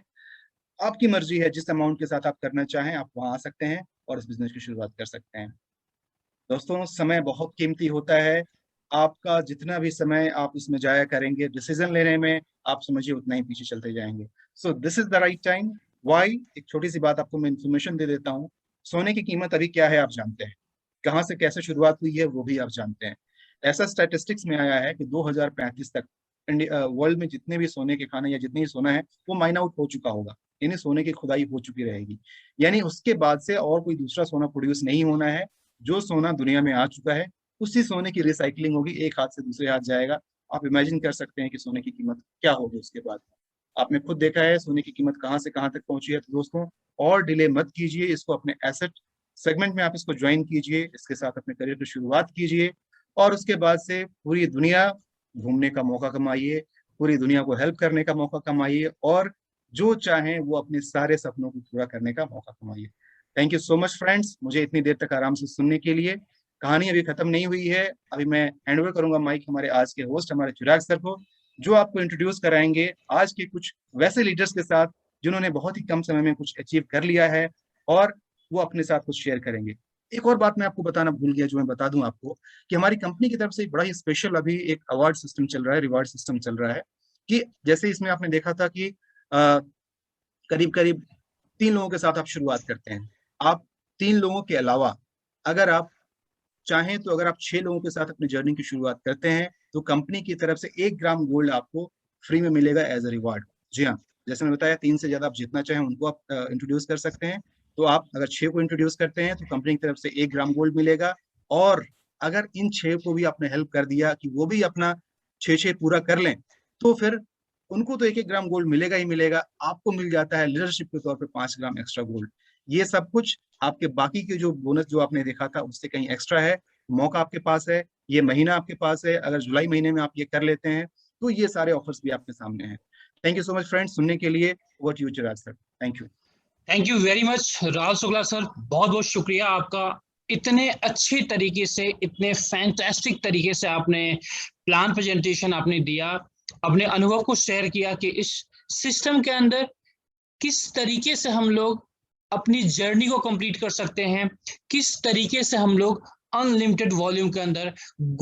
आपकी मर्जी है, जिस अमाउंट के साथ आप करना चाहें आप वहां आ सकते हैं और इस बिजनेस की शुरुआत कर सकते हैं। दोस्तों, समय बहुत कीमती होता है। आपका जितना भी समय आप इसमें जाया करेंगे डिसीजन लेने में, आप समझिए उतना ही पीछे चलते जाएंगे। So this is the right time. Why, एक छोटी सी बात आपको मैं इन्फॉर्मेशन दे देता हूँ। सोने की कीमत अभी क्या है आप जानते हैं, कहाँ से कैसे शुरुआत हुई है वो भी आप जानते हैं। ऐसा स्टैटिस्टिक्स में आया है कि 2035 तक वर्ल्ड में जितने भी सोने के खाने या जितने भी सोना है वो माइन आउट हो चुका होगा, यानी सोने की खुदाई हो चुकी रहेगी। यानी उसके बाद से और कोई दूसरा सोना प्रोड्यूस नहीं होना है। जो सोना दुनिया में आ चुका है उसी सोने की रिसाइकलिंग होगी, एक हाथ से दूसरे हाथ जाएगा। आप इमेजिन कर सकते हैं कि सोने की कीमत क्या होगी उसके बाद। आपने खुद देखा है सोने की कीमत कहाँ से कहाँ तक पहुंची है। तो दोस्तों, और डिले मत कीजिए, इसको अपने एसेट सेगमेंट में आप इसको ज्वाइन कीजिए, इसके साथ अपने करियर की शुरुआत कीजिए, और उसके बाद से पूरी दुनिया घूमने का मौका कमाइए, पूरी दुनिया को हेल्प करने का मौका कमाइए, और जो चाहें वो अपने सारे सपनों को पूरा करने का मौका कमाइए। Thank you so much friends, मुझे इतनी देर तक आराम से सुनने के लिए। कहानी अभी खत्म नहीं हुई है। अभी मैं हैंड ओवर करूंगा माइक हमारे आज के होस्ट, हमारे चिराग सर को, जो आपको इंट्रोड्यूस कराएंगे आज के कुछ वैसे लीडर्स के साथ जिन्होंने बहुत ही कम समय में कुछ अचीव कर लिया है, और वो अपने साथ कुछ शेयर करेंगे। एक और बात मैं आपको बताना भूल गया, जो मैं बता दूं आपको, कि हमारी कंपनी की तरफ से बड़ा ही स्पेशल अभी एक अवार्ड सिस्टम चल रहा है, रिवार्ड सिस्टम चल रहा है। कि जैसे इसमें आपने देखा था कि करीब करीब 3 लोगों के साथ आप शुरुआत करते हैं। आप 3 लोगों के अलावा अगर आप चाहें तो अगर आप 6 लोगों के साथ अपनी जर्नी की शुरुआत करते हैं तो कंपनी की तरफ से 1 ग्राम गोल्ड आपको फ्री में मिलेगा एज अ रिवार्ड। जी हाँ, जैसे मैंने बताया 3 से ज्यादा आप जितना चाहें उनको आप इंट्रोड्यूस कर सकते हैं। तो आप अगर 6 को इंट्रोड्यूस करते हैं तो कंपनी की तरफ से 1 ग्राम गोल्ड मिलेगा। और अगर इन 6 को भी आपने हेल्प कर दिया कि वो भी अपना 6 पूरा कर लें, तो फिर उनको तो 1 ग्राम गोल्ड मिलेगा ही मिलेगा। आपको मिल जाता है लीडरशिप के तौर पे 5 ग्राम एक्स्ट्रा गोल्ड। ये सब कुछ आपके बाकी के जो बोनस जो आपने देखा था उससे कहीं एक्स्ट्रा है। मौका आपके पास है, ये महीना आपके पास है। अगर जुलाई महीने में आप ये कर लेते हैं तो ये सारे ऑफर्स भी आपके सामने हैं। Thank you so much friends सुनने के लिए। Over to you Chirag sir. Thank you. Thank you very much Rahul Shukla sir, बहुत बहुत शुक्रिया आपका। इतने अच्छे तरीके से, इतने फैंटास्टिक तरीके से आपने प्लान प्रेजेंटेशन आपने दिया, अपने अनुभव को शेयर किया कि इस सिस्टम के अंदर किस तरीके से हम लोग अपनी जर्नी को कंप्लीट कर सकते हैं, किस तरीके से हम लोग अनलिमिटेड वॉल्यूम के अंदर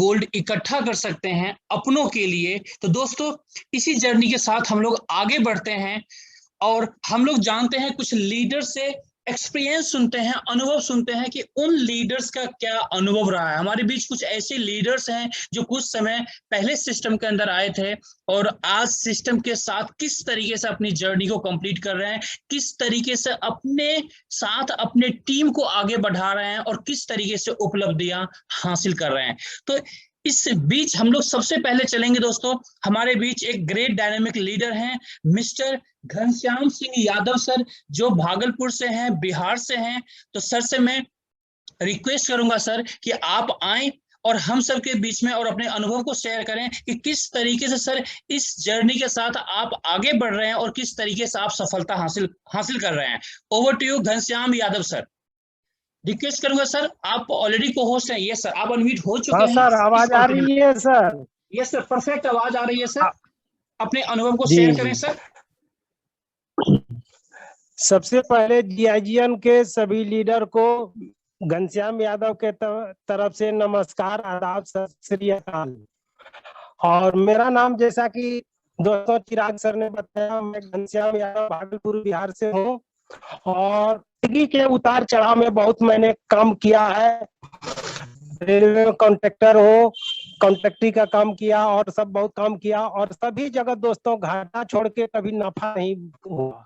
गोल्ड इकट्ठा कर सकते हैं अपनों के लिए। तो दोस्तों, इसी जर्नी के साथ हम लोग आगे बढ़ते हैं और हम लोग जानते हैं, कुछ लीडर से एक्सपीरियंस सुनते हैं, अनुभव सुनते हैं कि उन लीडर्स का क्या अनुभव रहा है। हमारे बीच कुछ ऐसे लीडर्स हैं जो कुछ समय पहले सिस्टम के अंदर आए थे और आज सिस्टम के साथ किस तरीके से अपनी जर्नी को कंप्लीट कर रहे हैं, किस तरीके से अपने साथ अपने टीम को आगे बढ़ा रहे हैं और किस तरीके से उपलब्धियां हासिल कर रहे हैं। तो इस बीच हम लोग सबसे पहले चलेंगे दोस्तों, हमारे बीच एक ग्रेट डायनेमिक लीडर हैं, मिस्टर घनश्याम सिंह यादव सर, जो भागलपुर से हैं, बिहार से हैं। तो सर से मैं रिक्वेस्ट करूंगा सर कि आप आए और हम सब के बीच में और अपने अनुभव को शेयर करें कि किस तरीके से सर इस जर्नी के साथ आप आगे बढ़ रहे हैं और किस तरीके से आप सफलता हासिल कर रहे हैं। Over to you Ghanshyam Yadav sir. Request करूंगा सर, आप ऑलरेडी को होस्ट हैं। यस सर, आप अनम्यूट हो चुके हाँ हैं सर, आवाज आ रही है सर? यस सर, परफेक्ट आवाज आ रही है सर। अपने अनुभव को जी शेयर करें जी। सर। सबसे पहले जीआईजीएन के सभी लीडर को घनश्याम यादव के तरफ से नमस्कार, आदाब, सत श्री अकाल। और मेरा नाम, जैसा कि दोस्तों चिराग सर ने बताया, मैं घनश्याम यादव भागलपुर बिहार से हूँ। और जिंदगी के उतार चढ़ाव में बहुत मैंने काम किया है। रेलवे में कॉन्ट्रैक्टर हो, कॉन्ट्रैक्टरी का काम किया और सब बहुत काम किया, और सभी जगह दोस्तों घाटा छोड़ के कभी नफा नहीं हुआ।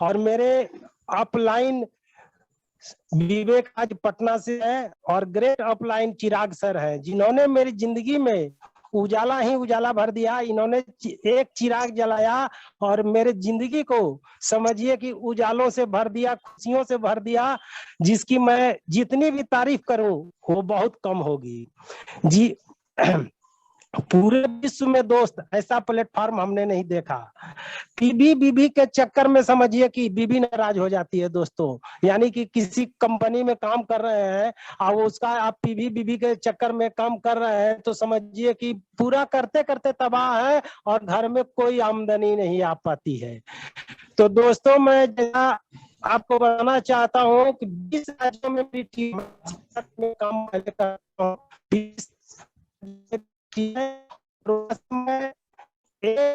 और मेरे अपलाइन विवेक आज पटना से है और ग्रेट अपलाइन चिराग सर है, जिन्होंने मेरी जिंदगी में उजाला ही उजाला भर दिया। इन्होंने एक चिराग जलाया और मेरे जिंदगी को समझिए कि उजालों से भर दिया, खुशियों से भर दिया, जिसकी मैं जितनी भी तारीफ करूं वो बहुत कम होगी जी। पूरे विश्व में दोस्त ऐसा प्लेटफॉर्म हमने नहीं देखा। बीबी के चक्कर में समझिए कि बीबी नाराज हो जाती है दोस्तों। यानी कि किसी कंपनी में काम कर रहे हैं और उसका आप बीबी के चक्कर में काम कर रहे हैं तो समझिए कि पूरा करते करते तबाह है और घर में कोई आमदनी नहीं आ पाती है। तो दोस्तों, मैं जैसा आपको बताना चाहता हूँ कि 20 राज्यों में मेरी टीम में काम करता हूँ।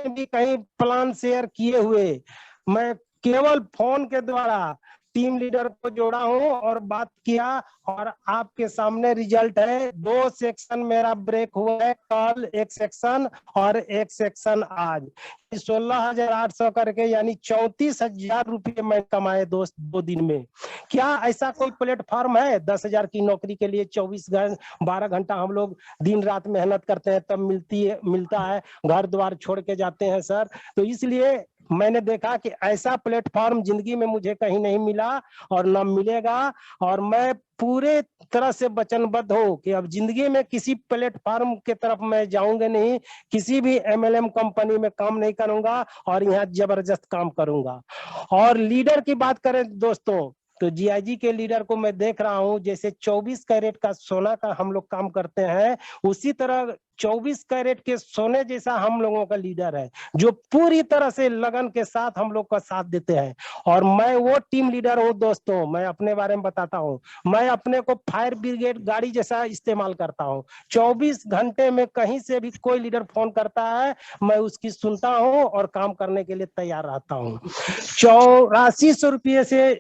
भी कहीं प्लान शेयर किए हुए मैं केवल फोन के द्वारा टीम लीडर को जोड़ा हूं और बात किया, और आपके सामने रिजल्ट है। 2 सेक्शन मेरा ब्रेक हुआ है, कल एक सेक्शन और एक सेक्शन आज। 16,800 करके यानी 34,000 रुपये मैं कमाए दोस्त 2 दिन में। क्या ऐसा कोई प्लेटफॉर्म है? 10,000 की नौकरी के लिए 12 घंटा हम लोग दिन रात मेहनत करते हैं, तब मिलता है, घर द्वार छोड़ के जाते हैं सर। तो इसलिए मैंने देखा कि ऐसा प्लेटफॉर्म जिंदगी में मुझे कहीं नहीं मिला और न मिलेगा। और मैं पूरे तरह से वचनबद्ध हो कि अब जिंदगी में किसी प्लेटफॉर्म के तरफ मैं जाऊंगा नहीं, किसी भी एमएलएम कंपनी में काम नहीं करूंगा और यहाँ जबरदस्त काम करूंगा। और लीडर की बात करें दोस्तों, तो जीआईजी के लीडर को मैं देख रहा हूं, जैसे 24 कैरेट का सोना का हम लोग काम करते हैं, उसी तरह 24 कैरेट के सोने जैसा हम लोगों का लीडर है, जो पूरी तरह से लगन के साथ हम लोग का साथ देते हैं। और मैं वो टीम लीडर हूँ दोस्तों। मैं अपने बारे में बताता हूँ, मैं अपने को फायर ब्रिगेड गाड़ी जैसा इस्तेमाल करता हूँ। 24 घंटे में कहीं से भी कोई लीडर फोन करता है, मैं उसकी सुनता हूँ और काम करने के लिए तैयार रहता हूँ। 8400 रुपये से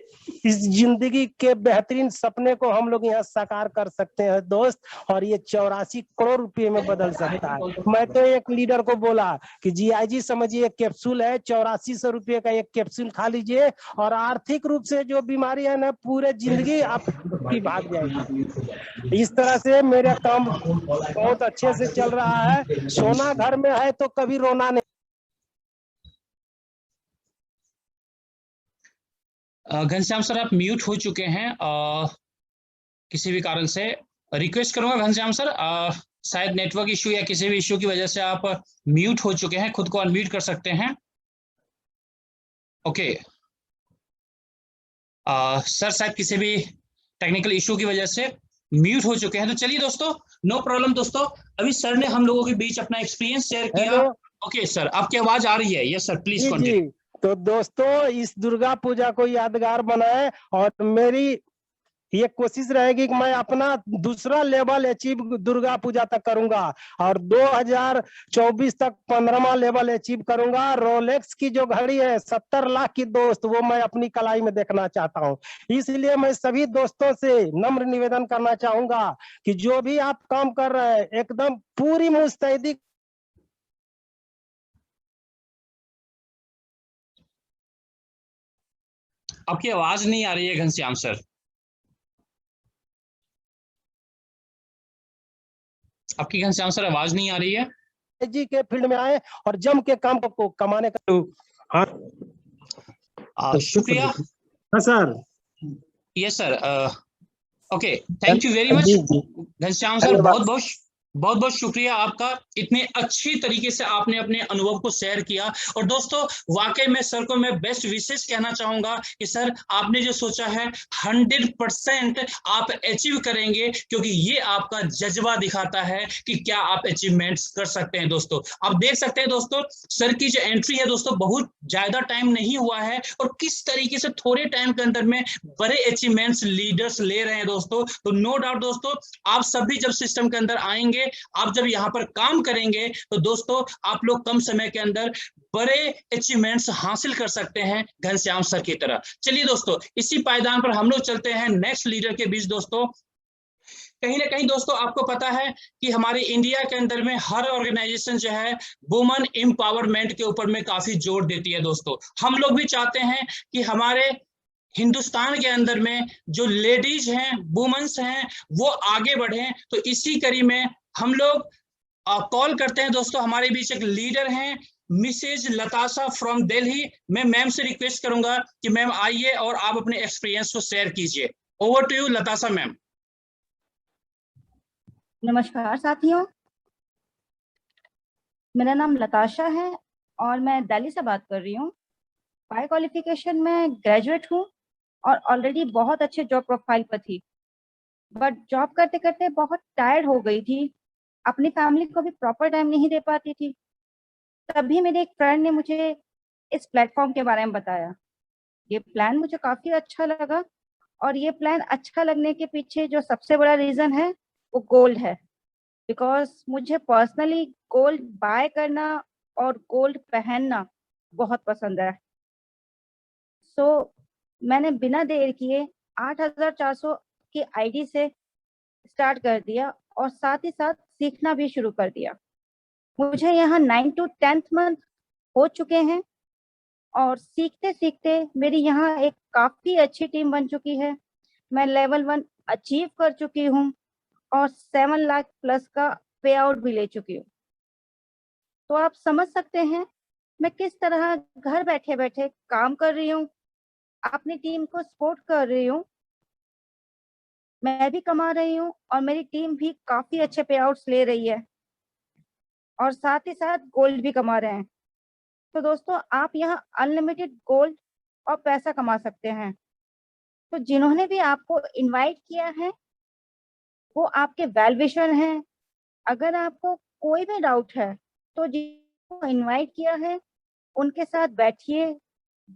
इस जिंदगी के बेहतरीन सपने को हम लोग यहाँ साकार कर सकते हैं दोस्त, और ये 84 करोड़ रुपए में बदल चल सकता है। मैं तो एक लीडर को बोला कि जीआईजी समझिए कैप्सूल है, 8400 रुपये का एक कैप्सूल खा लीजिए और आर्थिक रूप से जो बीमारी है ना पूरे जिंदगी आपकी भाग जाएगी। इस तरह से मेरा काम बहुत अच्छे से चल रहा है। सोना घर में है तो कभी रोना नहीं। घनश्याम सर आप म्यूट हो चुके हैं, किसी भी कारण से रिक्वेस्ट करूंगा घनश्याम सर, शायद नेटवर्क इशू या किसी भी इशू की वजह से आप म्यूट हो चुके हैं, खुद को अनम्यूट कर सकते हैं। ओके सर शायद किसी भी टेक्निकल इशू की वजह से म्यूट हो चुके हैं। तो चलिए दोस्तों, नो प्रॉब्लम दोस्तों, अभी सर ने हम लोगों के बीच अपना एक्सपीरियंस शेयर किया। ओके सर, आपकी आवाज आ रही है? Yes sir, please continue. तो दोस्तों इस दुर्गा पूजा को यादगार बनाए और मेरी ये कोशिश रहेगी कि मैं अपना दूसरा लेवल अचीव दुर्गा पूजा तक करूंगा और 2024 तक 15वां लेवल अचीव करूंगा। रोलेक्स की जो घड़ी है 70 लाख की दोस्त, वो मैं अपनी कलाई में देखना चाहता हूं। इसलिए मैं सभी दोस्तों से नम्र निवेदन करना चाहूंगा कि जो भी आप काम कर रहे हैं एकदम पूरी मुस्तैदी। आपकी आवाज नहीं आ रही है घनश्याम सर, आपकी घनश्याम सर आवाज नहीं आ रही है। जी के फील्ड में आए और जम के काम को कमाने का। हाँ शुक्रिया। हाँ sir. Yes sir, okay, thank you very much Ghanshyam sir, बहुत बहुत शुक्रिया आपका, इतने अच्छी तरीके से आपने अपने अनुभव को शेयर किया। और दोस्तों वाकई में सर को मैं बेस्ट विशेष कहना चाहूंगा कि सर आपने जो सोचा है 100% आप अचीव करेंगे, क्योंकि ये आपका जज्बा दिखाता है कि क्या आप अचीवमेंट्स कर सकते हैं। दोस्तों आप देख सकते हैं दोस्तों, सर की जो एंट्री है दोस्तों बहुत ज्यादा टाइम नहीं हुआ है और किस तरीके से थोड़े टाइम के अंदर में बड़े अचीवमेंट्स लीडर्स ले रहे हैं दोस्तों। तो नो डाउट दोस्तों, आप सभी जब सिस्टम के अंदर आएंगे, आप जब यहां पर काम करेंगे, तो दोस्तों आप लोग कम समय के अंदर बड़े अचीवमेंट्स हासिल कर सकते हैं घनश्याम सर की तरह। चलिए दोस्तों, इसी पायदान पर हम लोग चलते हैं नेक्स्ट लीडर के बीच। दोस्तों कहीं ना कहीं दोस्तों आपको पता है कि हमारे इंडिया के अंदर में हर ऑर्गेनाइजेशन जो है वुमेन एम्पावरमेंट के ऊपर में काफी जोर देती है। दोस्तों हम लोग भी चाहते हैं कि हमारे हिंदुस्तान के अंदर में जो लेडीज हैं, वुमेन्स हैं, वो आगे बढ़े। तो इसी कड़ी में हम लोग कॉल करते हैं दोस्तों, हमारे बीच एक लीडर हैं मिसेज लताशा फ्रॉम दिल्ली। मैं मैम से रिक्वेस्ट करूंगा कि मैम आइए और आप अपने एक्सपीरियंस को शेयर कीजिए। Over to you Latasha ma'am. नमस्कार साथियों, मेरा नाम लताशा है और मैं दिल्ली से बात कर रही हूँ। बाय क्वालिफिकेशन में ग्रेजुएट हूँ और ऑलरेडी बहुत अच्छे जॉब प्रोफाइल पर थी, बट जॉब करते करते बहुत टायर्ड हो गई थी, अपनी फैमिली को भी प्रॉपर टाइम नहीं दे पाती थी। तभी मेरे एक फ्रेंड ने मुझे इस प्लेटफॉर्म के बारे में बताया। ये प्लान मुझे काफ़ी अच्छा लगा और ये प्लान अच्छा लगने के पीछे जो सबसे बड़ा रीज़न है वो गोल्ड है, बिकॉज मुझे पर्सनली गोल्ड बाय करना और गोल्ड पहनना बहुत पसंद है। सो मैंने बिना देर किए 8400 की आईडी से स्टार्ट कर दिया और साथ ही साथ सीखना भी शुरू कर दिया। मुझे यहाँ 9 to 10th मंथ हो चुके हैं और सीखते सीखते मेरी यहाँ एक काफ़ी अच्छी टीम बन चुकी है। मैं लेवल 1 अचीव कर चुकी हूँ और 7 लाख प्लस का पे आउट भी ले चुकी हूँ। तो आप समझ सकते हैं मैं किस तरह घर बैठे बैठे काम कर रही हूँ, अपनी टीम को सपोर्ट कर रही हूँ, मैं भी कमा रही हूँ और मेरी टीम भी काफ़ी अच्छे पे आउट्स ले रही है और साथ ही साथ गोल्ड भी कमा रहे हैं। तो दोस्तों आप यहाँ अनलिमिटेड गोल्ड और पैसा कमा सकते हैं। तो जिन्होंने भी आपको इनवाइट किया है वो आपके वेल विशर हैं। अगर आपको कोई भी डाउट है तो जिनको इनवाइट किया है उनके साथ बैठिए,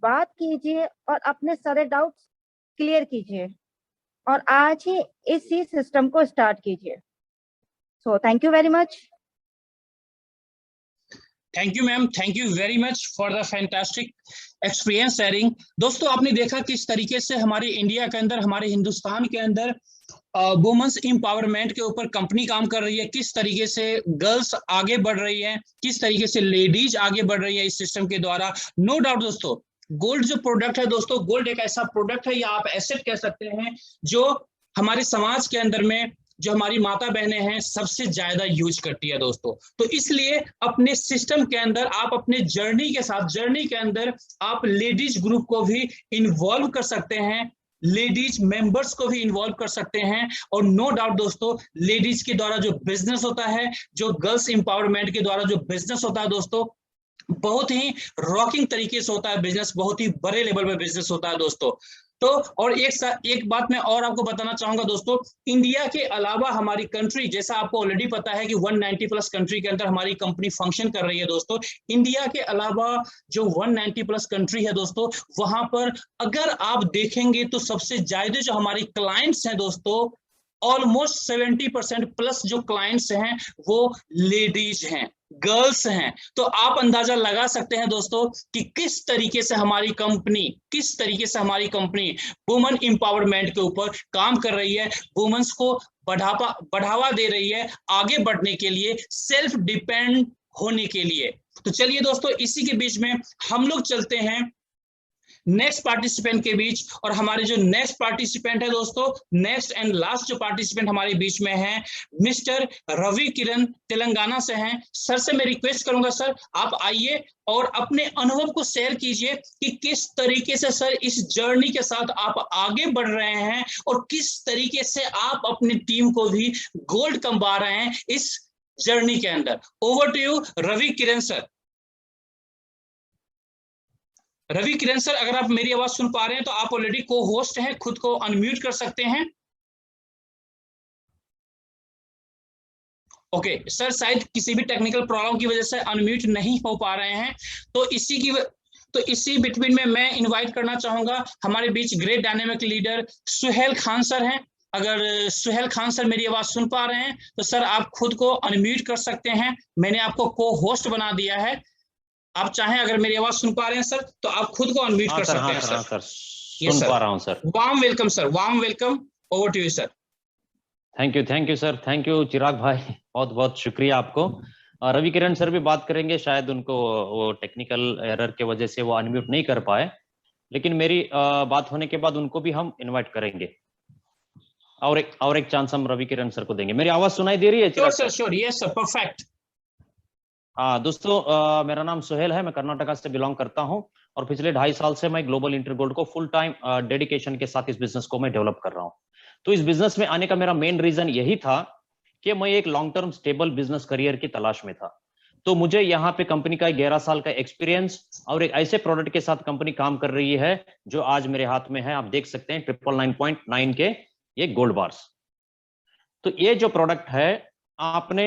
बात कीजिए और अपने सारे डाउट्स क्लियर कीजिए और आज ही इसी सिस्टम को स्टार्ट कीजिए। So thank you very much. Thank you ma'am, thank you very much for the fantastic experience sharing. दोस्तों आपने देखा किस तरीके से हमारे इंडिया के अंदर, हमारे हिंदुस्तान के अंदर वुमेन्स एम्पावरमेंट के ऊपर कंपनी काम कर रही है, किस तरीके से गर्ल्स आगे बढ़ रही है, किस तरीके से लेडीज आगे बढ़ रही है इस सिस्टम के द्वारा। नो डाउट दोस्तों, गोल्ड जो प्रोडक्ट है दोस्तों, गोल्ड एक ऐसा प्रोडक्ट है या आप एसेट कह सकते हैं जो हमारे समाज के अंदर में जो हमारी माता बहनें हैं सबसे ज्यादा यूज करती है दोस्तों। तो इसलिए अपने सिस्टम के अंदर आप अपने जर्नी के साथ, जर्नी के अंदर आप लेडीज ग्रुप को भी इन्वॉल्व कर सकते हैं, लेडीज मेंबर्स को भी इन्वॉल्व कर सकते हैं। और नो डाउट दोस्तों, लेडीज के द्वारा जो बिजनेस होता है, जो गर्ल्स एम्पावरमेंट के द्वारा जो बिजनेस होता है दोस्तों, बहुत ही रॉकिंग तरीके से होता है बिजनेस, बहुत ही बड़े लेवल पे बिजनेस होता है दोस्तों। तो और एक बात मैं और आपको बताना चाहूंगा दोस्तों, इंडिया के अलावा हमारी कंट्री, जैसा आपको ऑलरेडी पता है कि 190 प्लस कंट्री के अंदर हमारी कंपनी फंक्शन कर रही है दोस्तों। इंडिया के अलावा जो 190 प्लस कंट्री है दोस्तों, वहां पर अगर आप देखेंगे तो सबसे ज्यादा जो हमारी क्लाइंट्स हैं दोस्तों, ऑलमोस्ट 70% प्लस जो क्लाइंट्स हैं वो लेडीज हैं, गर्ल्स हैं। तो आप अंदाजा लगा सकते हैं दोस्तों कि किस तरीके से हमारी कंपनी वुमेन एम्पावरमेंट के ऊपर काम कर रही है, वुमेन्स को बढ़ावा दे रही है आगे बढ़ने के लिए, सेल्फ डिपेंड होने के लिए। तो चलिए दोस्तों, इसी के बीच में हम लोग चलते हैं नेक्स्ट पार्टिसिपेंट के बीच। और हमारे जो नेक्स्ट पार्टिसिपेंट है दोस्तों, नेक्स्ट एंड लास्ट जो पार्टिसिपेंट हमारे बीच में है, मिस्टर रवि किरण, तेलंगाना से हैं। सर से मैं रिक्वेस्ट करूंगा, सर आप आइए और अपने अनुभव को शेयर कीजिए कि किस तरीके से सर इस जर्नी के साथ आप आगे बढ़ रहे हैं और किस तरीके से आप अपनी टीम को भी गोल्ड कमा रहे हैं इस जर्नी के अंदर। Over to you Ravi Kiran sir. Ravi Kiran sir, अगर आप मेरी आवाज सुन पा रहे हैं तो आप ऑलरेडी को होस्ट हैं, खुद को अनम्यूट कर सकते हैं। ओके सर, शायद किसी भी टेक्निकल प्रॉब्लम की वजह से अनम्यूट नहीं हो पा रहे हैं। तो इसी बिटवीन में मैं इनवाइट करना चाहूंगा हमारे बीच great dynamic leader Suhel Khan sir हैं। अगर सुहेल खान सर मेरी आवाज सुन पा रहे हैं तो सर आप खुद को अनम्यूट कर सकते हैं, मैंने आपको को होस्ट बना दिया है। आप चाहें, अगर मेरी आवाज सुन पा रहे हैं सर तो आप खुद को अनम्यूट कर सकते हैं सर। सुन पा रहा हूं sir. Warm welcome sir, warm welcome. Over to you sir. Thank you sir, thank you Chirag भाई, बहुत बहुत शुक्रिया आपको। रवि किरण सर भी बात करेंगे, शायद उनको वो टेक्निकल एरर के वजह से वो अनम्यूट नहीं कर पाए, लेकिन मेरी बात होने के बाद उनको भी हम इनवाइट करेंगे और एक चांस हम रवि किरण सर को देंगे। मेरी आवाज सुनाई दे रही है Chirag sir? Sure, yes sir, perfect. दोस्तों, मेरा नाम सुहेल है, मैं कर्नाटका से बिलोंग करता हूं और पिछले 2.5 साल से मैं ग्लोबल इंटरगोल्ड को फुल टाइम डेडिकेशन के साथ इस बिजनेस को मैं डेवलप कर रहा हूं। तो इस बिजनेस में आने का मेरा मेन रीजन यही था कि मैं एक long term stable business career की तलाश में था। तो मुझे यहाँ पे कंपनी का 11 साल का एक्सपीरियंस और एक ऐसे प्रोडक्ट के साथ कंपनी काम कर रही है जो आज मेरे हाथ में है, आप देख सकते हैं 999.9 के ये गोल्ड बार्स। तो ये जो प्रोडक्ट है, आपने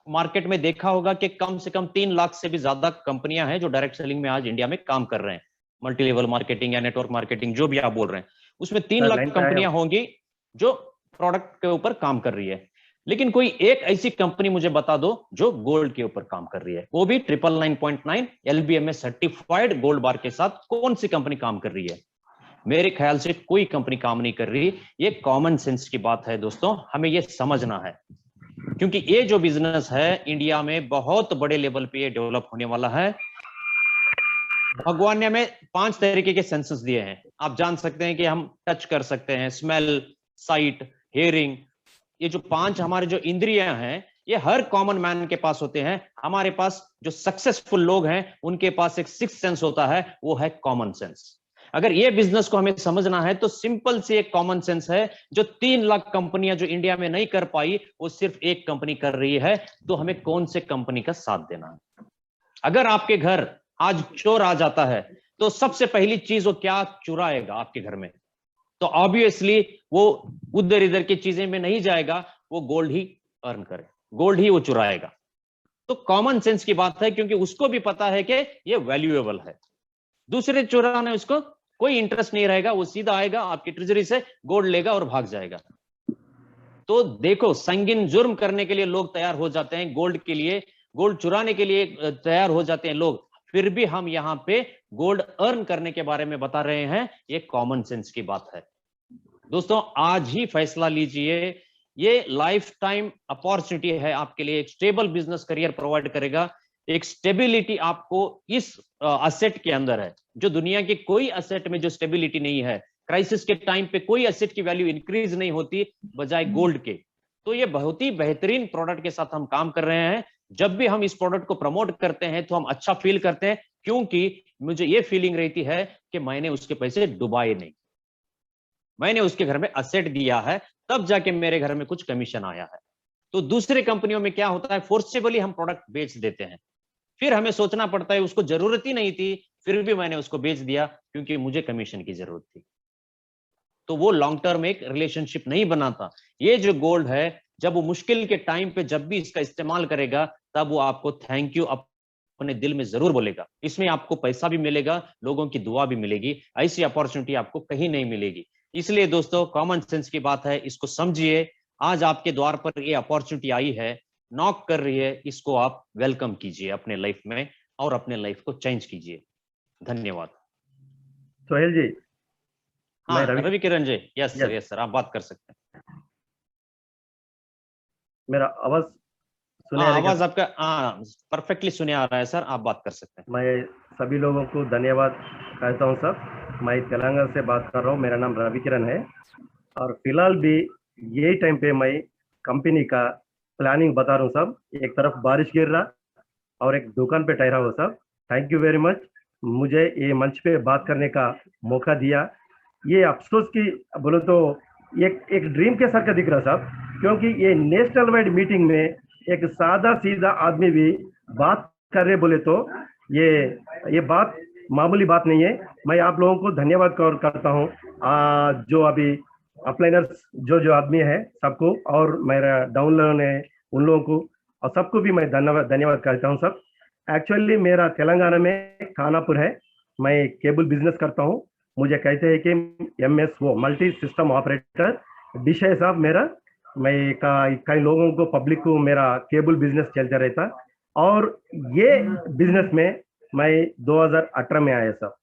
मार्केट में देखा होगा कि कम से कम 3 लाख से भी ज्यादा कंपनियां हैं जो डायरेक्ट सेलिंग में आज इंडिया में काम कर रहे हैं, मल्टी लेवल मार्केटिंग या नेटवर्क मार्केटिंग जो भी आप बोल रहे हैं, उसमें 3 लाख कंपनियां होंगी जो प्रोडक्ट के ऊपर काम कर रही है। लेकिन कोई एक ऐसी कंपनी मुझे बता दो जो गोल्ड के ऊपर काम कर रही है, वो भी 999.9 LBMS सर्टिफाइड गोल्ड बार के साथ। कौन सी कंपनी काम कर रही है? मेरे ख्याल से कोई कंपनी काम नहीं कर रही। ये कॉमन सेंस की बात है दोस्तों, हमें ये समझना है, क्योंकि ये जो बिजनेस है इंडिया में बहुत बड़े लेवल पे ये डेवलप होने वाला है। भगवान ने हमें 5 तरीके के सेंसेस दिए हैं, आप जान सकते हैं कि हम टच कर सकते हैं, स्मेल, साइट, हियरिंग, ये जो 5 हमारे जो इंद्रियां हैं ये हर कॉमन मैन के पास होते हैं। हमारे पास जो सक्सेसफुल लोग हैं उनके पास एक 6th सेंस होता है, वो है कॉमन सेंस। अगर ये बिजनेस को हमें समझना है तो सिंपल सी एक कॉमन सेंस है, जो 3 लाख कंपनियां जो इंडिया में नहीं कर पाई वो सिर्फ एक कंपनी कर रही है, तो हमें कौन से कंपनी का साथ देना है। अगर आपके घर आज चोर आ जाता है तो सबसे पहली चीज वो क्या चुराएगा आपके घर में? तो ऑब्वियसली वो उधर इधर की चीजें में नहीं जाएगा, वो गोल्ड ही अर्न करे, गोल्ड ही वो चुराएगा। तो कॉमन सेंस की बात है, क्योंकि उसको भी पता है कि ये वैल्यूएबल है। दूसरे चुराने उसको कोई इंटरेस्ट नहीं रहेगा, वो सीधा आएगा आपकी ट्रेजरी से गोल्ड लेगा और भाग जाएगा। तो देखो, संगीन जुर्म करने के लिए लोग तैयार हो जाते हैं, गोल्ड के लिए, गोल्ड चुराने के लिए तैयार हो जाते हैं लोग, फिर भी हम यहाँ पे गोल्ड अर्न करने के बारे में बता रहे हैं। ये कॉमन सेंस की बात है। दोस्तों आज ही फैसला लीजिए, ये लाइफ टाइम अपॉर्चुनिटी है आपके लिए। एक स्टेबल बिजनेस करियर प्रोवाइड करेगा, एक स्टेबिलिटी आपको इस असेट के अंदर है, जो दुनिया के कोई असेट में जो स्टेबिलिटी नहीं है। क्राइसिस के टाइम पे कोई असेट की वैल्यू इंक्रीज नहीं होती बजाय गोल्ड के। तो ये बहुत ही बेहतरीन प्रोडक्ट के साथ हम काम कर रहे हैं। जब भी हम इस प्रोडक्ट को प्रमोट करते हैं तो हम अच्छा फील करते हैं, क्योंकि मुझे ये फीलिंग रहती है कि मैंने उसके पैसे डुबाए नहीं, मैंने उसके घर में असेट दिया है, तब जाके मेरे घर में कुछ कमीशन आया है। तो दूसरे कंपनियों में क्या होता है, फोर्सेबली हम प्रोडक्ट बेच देते हैं, फिर हमें सोचना पड़ता है उसको जरूरत ही नहीं थी, फिर भी मैंने उसको बेच दिया क्योंकि मुझे कमीशन की जरूरत थी। तो वो लॉन्ग टर्म एक रिलेशनशिप नहीं बनाता। ये जो गोल्ड है, जब वो मुश्किल के टाइम पे जब भी इसका इस्तेमाल करेगा, तब वो आपको थैंक यू अपने दिल में जरूर बोलेगा। इसमें आपको पैसा भी मिलेगा, लोगों की दुआ भी मिलेगी। ऐसी अपॉर्चुनिटी आपको कहीं नहीं मिलेगी। इसलिए दोस्तों कॉमन सेंस की बात है, इसको समझिए। आज आपके द्वार पर ये अपॉर्चुनिटी आई है, नॉक कर रही है, इसको आप वेलकम कीजिए अपने लाइफ में और अपने लाइफ को चेंज कीजिए। धन्यवाद। सोहेल जी। हाँ रवि किरण जी, यस सर, आप बात कर सकते हैं। मेरा आवाज सुने? आवाज आपका परफेक्टली सुने आ रहा है सर, आप बात कर सकते हैं। मैं सभी लोगों को धन्यवाद कहता हूं सर। मैं तेलंगाना से बात कर रहा हूं, मेरा नाम रवि किरण है, और फिलहाल भी यही टाइम पे मैं कंपनी का प्लानिंग बता रहा हूँ सब। एक तरफ बारिश गिर रहा और एक दुकान पे ठहरा हुआ सब। थैंक यू वेरी मच, मुझे ये मंच पे बात करने का मौका दिया। ये अफसोस की बोलो तो एक ड्रीम के सर का दिख रहा साहब, क्योंकि ये नेशनल वाइड मीटिंग में एक सादा सीधा आदमी भी बात कर रहे बोले तो ये बात मामूली बात नहीं है। मैं आप लोगों को धन्यवाद करता हूँ, जो अभी अपलाइनर्स जो आदमी है सबको, और मेरा डाउनलोड है उन लोगों को, और सबको भी मैं धन्यवाद करता हूँ सब। एक्चुअली मेरा तेलंगाना में खानापुर है, मैं केबल बिजनेस करता हूँ। मुझे कहते हैं कि MSO multi system operator dish है साहब मेरा। मैं कई लोगों को, पब्लिक को मेरा केबल बिजनेस चलता रहता, और ये बिजनेस में मैं 2018 में आया साहब।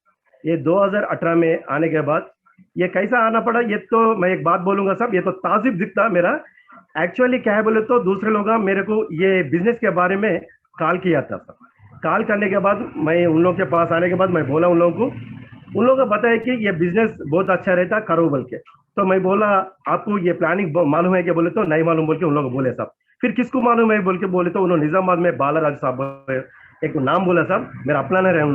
ये 2018 में आने के बाद ये कैसा आना पड़ा, ये तो मैं एक बात बोलूंगा साहब, ये तो ताजुब दिखता मेरा। एक्चुअली क्या है बोले तो, दूसरे लोग मेरे को ये बिजनेस के बारे में कॉल किया था सर। कॉल करने के बाद मैं उन लोगों के पास आने के बाद मैं बोला उन लोगों को, उन लोगों को बताया कि ये बिजनेस बहुत अच्छा रहता, करो बोल के। तो मैं बोला आपको ये प्लानिंग मालूम है क्या, बोले तो नहीं मालूम बोल के उन लोग बोले साहब। फिर किसको मालूम है बोल के बोले तो उन्होंने निजामाबाद में बालाराज साहब एक नाम बोला साहब, मेरा अपना है उन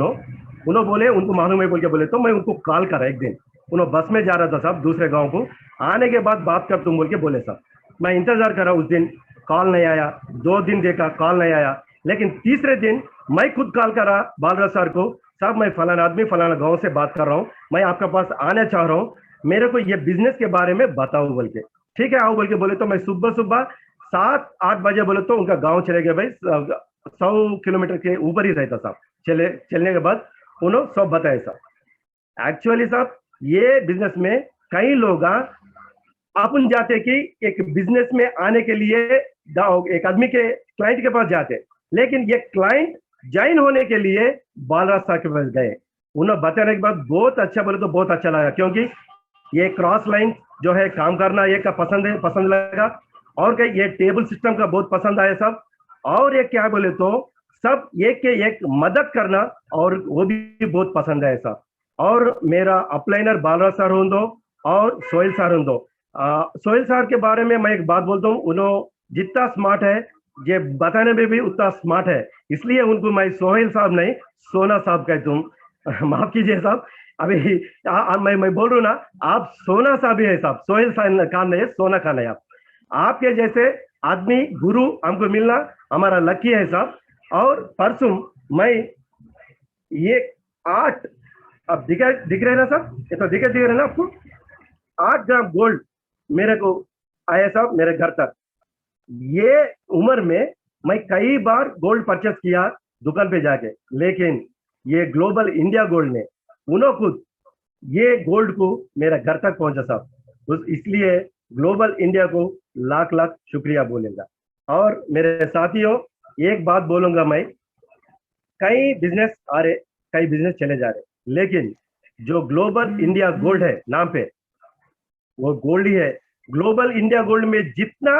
लोग बोले उनको मालूम है बोल के बोले तो मैं उनको कॉल करा। एक दिन उन्होंने बस में जा रहा था साहब दूसरे गाँव को, आने के बाद बात कर तुम बोल के बोले साहब। मैं इंतजार करा, उस दिन कॉल नहीं आया, 2 दिन देखा कॉल नहीं आया, लेकिन तीसरे दिन मैं खुद कॉल करा बालराज सर को, साहब मैं फलाना आदमी फलाना गांव से बात कर रहा हूँ, मैं आपके पास आना चाह रहा हूँ, मेरे को ये बिजनेस के बारे में बताओ बोल के। ठीक है आओ बोल के बोले तो मैं सुबह 7-8 बजे बोले तो उनका गांव चले गए भाई, 100 किलोमीटर के ऊपर ही रहता साहब। चलने के बाद उन्होंने सब बताया साहब। एक्चुअली साहब ये बिजनेस में कई लोग अपन जाते कि एक बिजनेस में आने के लिए एक आदमी के क्लाइंट के पास जाते, लेकिन ये क्लाइंट ज्वाइन होने के लिए बालराज साहब के पास गए। उन्होंने बताने के बाद बहुत अच्छा बोले तो बहुत अच्छा लगा, क्योंकि ये क्रॉस लाइन जो है काम करना ये का पसंद लगा, और क्या ये टेबल सिस्टम का बहुत पसंद आया सब, और ये क्या बोले तो सब एक के एक मदद करना, और वो भी बहुत पसंद आया सब। और मेरा अपलाइनर बालराज सर होंदो और सोहेल सर होंदो। सोहेल सर के बारे में मैं एक बात बोलता हूँ, उन्होंने जितना स्मार्ट है ये बताने में भी उतना स्मार्ट है, इसलिए उनको मैं सोहेल साहब नहीं सोना साहब कहता हूँ। माफ कीजिए साहब, अभी मैं बोल रहा हूँ ना, आप सोना साहब ही है साहब, सोहेल साहब खान नहीं है, सोना खान है आप। आपके जैसे आदमी गुरु हमको मिलना हमारा लकी है साहब। और परसों मैं ये 8 अब दिख रहे ना साहब, ये तो दिख रहे ना आपको, 8 ग्राम गोल्ड मेरे को आया साहब मेरे घर तक। ये उम्र में मैं कई बार गोल्ड परचेस किया दुकान पे जाके, लेकिन ये ग्लोबल इंडिया गोल्ड ने उन्होंने खुद ये गोल्ड को मेरा घर तक पहुंचा साहब। तो इसलिए ग्लोबल इंडिया को लाख लाख शुक्रिया बोलेगा। और मेरे साथियों एक बात बोलूंगा मैं, कई बिजनेस आ रहे, कई बिजनेस चले जा रहे, लेकिन जो ग्लोबल इंडिया गोल्ड है नाम पे, वो गोल्ड ही है। ग्लोबल इंडिया गोल्ड में जितना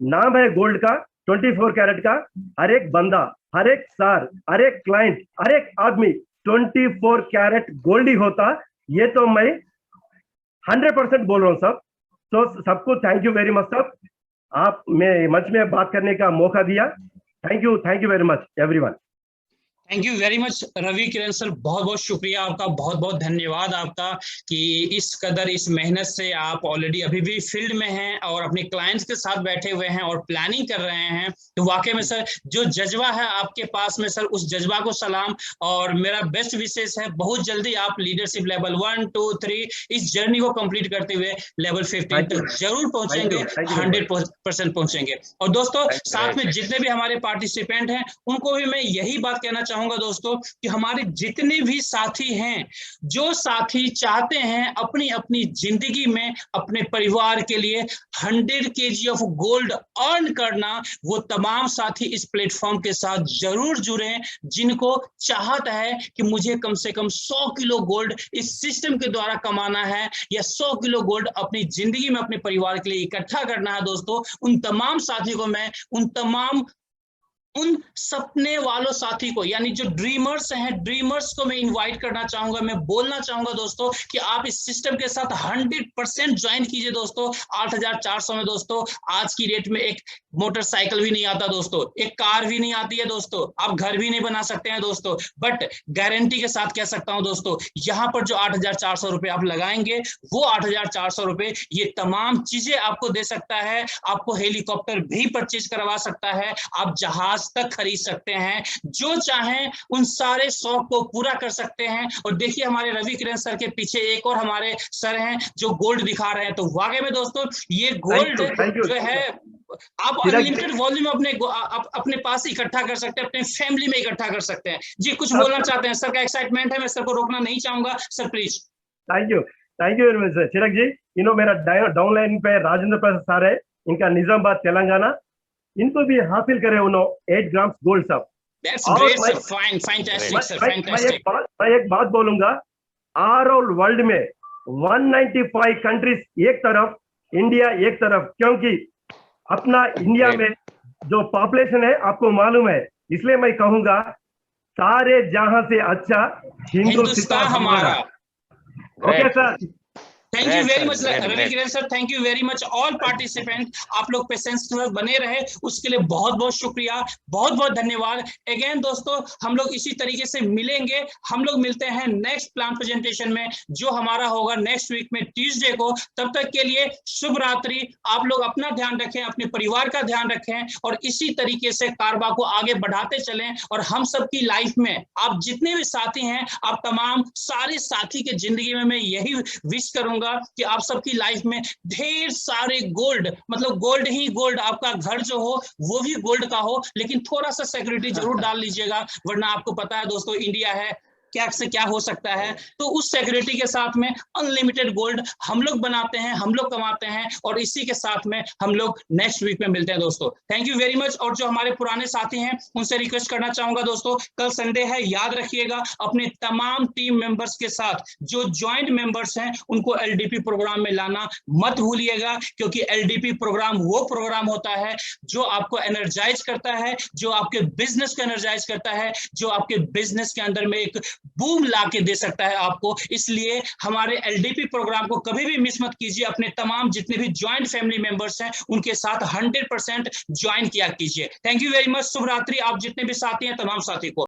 नाम है गोल्ड का 24 कैरेट का, हर एक बंदा, हर एक सर, हर एक क्लाइंट, हर एक आदमी 24 कैरेट गोल्ड ही होता। ये तो मैं 100% बोल रहा हूँ सब। तो सबको थैंक यू वेरी मच सब, आप मैं मंच में बात करने का मौका दिया। Thank you very much everyone. Thank you very much Ravi Kiran sir, बहुत बहुत शुक्रिया आपका, बहुत बहुत धन्यवाद आपका कि इस कदर इस मेहनत से आप ऑलरेडी अभी भी फील्ड में हैं और अपने क्लाइंट्स के साथ बैठे हुए हैं और प्लानिंग कर रहे हैं। तो वाकई में सर जो जज्बा है आपके पास में सर, उस जज्बा को सलाम और मेरा बेस्ट विशेष है। बहुत जल्दी आप लीडरशिप लेवल 1, 2, 3 इस जर्नी को कंप्लीट करते हुए लेवल 15 तक जरूर पहुंचेंगे, 100% पहुंचेंगे। और दोस्तों साथ में जितने भी हमारे पार्टिसिपेंट हैं उनको भी मैं यही बात कहना चाहूंगा दोस्तों कि हमारे जितने भी साथी हैं, जो साथी चाहते हैं अपनी अपनी जिंदगी में अपने परिवार के लिए 100 kg ऑफ गोल्ड अर्न करना, वो तमाम साथी इस प्लेटफॉर्म के साथ जरूर जुड़े जिनको चाहत है कि मुझे कम से कम 100 किलो गोल्ड इस सिस्टम के द्वारा कमाना है या 100 किलो गोल्ड अपनी जिंदगी में अपने परिवार के लिए इकट्ठा करना है। दोस्तों उन तमाम साथी को मैं उन सपने वालों साथी को, यानी जो ड्रीमर्स हैं, ड्रीमर्स को मैं इनवाइट करना चाहूंगा। मैं बोलना चाहूंगा दोस्तों कि आप इस सिस्टम के साथ 100% ज्वाइन कीजिए दोस्तों। 8,400 में दोस्तों आज की डेट में एक मोटरसाइकिल भी नहीं आता दोस्तों, एक कार भी नहीं आती है दोस्तों, आप घर भी नहीं बना सकते हैं दोस्तों, बट गारंटी के साथ कह सकता हूं दोस्तों, यहाँ पर जो 8,400 रुपए आप लगाएंगे वो 8,400 रुपए ये तमाम चीजें आपको दे सकता है। आपको हेलीकॉप्टर भी परचेज करवा सकता है, आप जहाज तक खरीद सकते हैं, जो चाहें उन सारे शौक को पूरा कर सकते हैं। और देखिए हमारे रवि किरण सर के पीछे एक और हमारे सर हैं जो गोल्ड दिखा रहे हैं। तो वाकई में दोस्तों ये गोल्ड जो है आप अनलिमिटेड वॉल्यूम अपने पास इकट्ठा कर सकते हैं, अपने फैमिली में इकट्ठा कर सकते हैं। जी कुछ बोलना चाहते हैं? सर का एक्साइटमेंट है, मैं सर को रोकना नहीं चाहूंगा, sir please. Thank you very much sir. Chirag ji, मेरा डाउनलाइन पे राजेंद्र प्रसाद सर है, इनका निजामाबाद तेलंगाना, इनको भी हासिल करे उन्होंने 8 ग्राम गोल्ड सब। मैं एक बात बोलूंगा, ऑल वर्ल्ड में 195 कंट्रीज एक तरफ, इंडिया एक तरफ, क्योंकि अपना इंडिया में जो पॉपुलेशन है आपको मालूम है, इसलिए मैं कहूंगा सारे जहां से अच्छा हिंदुस्तान हमारा। Okay sir, thank you very much Ravi Kiran sir, thank you very much all participant. आप लोग पेशेंस के साथ बने रहे उसके लिए बहुत बहुत शुक्रिया, बहुत बहुत धन्यवाद। अगेन दोस्तों हम लोग इसी तरीके से मिलेंगे, हम लोग मिलते हैं नेक्स्ट प्लान प्रेजेंटेशन में जो हमारा होगा नेक्स्ट वीक में ट्यूसडे को। तब तक के लिए शुभ रात्रि। आप लोग अपना ध्यान रखें, अपने परिवार का ध्यान रखें और इसी तरीके से कारबा को आगे बढ़ाते चलें। और हम सबकी लाइफ में आप जितने भी साथी हैं, आप तमाम सारे साथी के जिंदगी में मैं यही विश करूंगा कि आप सबकी लाइफ में ढेर सारे गोल्ड, मतलब गोल्ड ही गोल्ड, आपका घर जो हो वो भी गोल्ड का हो, लेकिन थोड़ा सा सिक्योरिटी जरूर डाल लीजिएगा, वरना आपको पता है दोस्तों इंडिया है क्या से क्या हो सकता है। तो उस सिक्योरिटी के साथ में अनलिमिटेड गोल्ड हम लोग बनाते हैं, हम लोग कमाते हैं और इसी के साथ में हम लोग नेक्स्ट वीक में मिलते हैं दोस्तों। Thank you very much. और जो हमारे पुराने साथी हैं उनसे रिक्वेस्ट करना चाहूंगा दोस्तों, कल संडे है, याद रखिएगा अपने तमाम टीम मेंबर्स के साथ जो ज्वाइंट मेंबर्स हैं उनको एलडीपी प्रोग्राम में लाना मत भूलिएगा, क्योंकि एलडीपी प्रोग्राम वो प्रोग्राम होता है जो आपको एनर्जाइज करता है, जो आपके बिजनेस को एनर्जाइज करता है, जो आपके बिजनेस के अंदर में एक बूम ला के दे सकता है आपको। इसलिए हमारे एलडीपी प्रोग्राम को कभी भी मिस मत कीजिए, अपने तमाम जितने भी ज्वाइंट फैमिली मेंबर्स हैं उनके साथ 100% ज्वाइन किया कीजिए। थैंक यू वेरी मच, शुभ रात्रि। आप जितने भी साथी हैं तमाम साथी को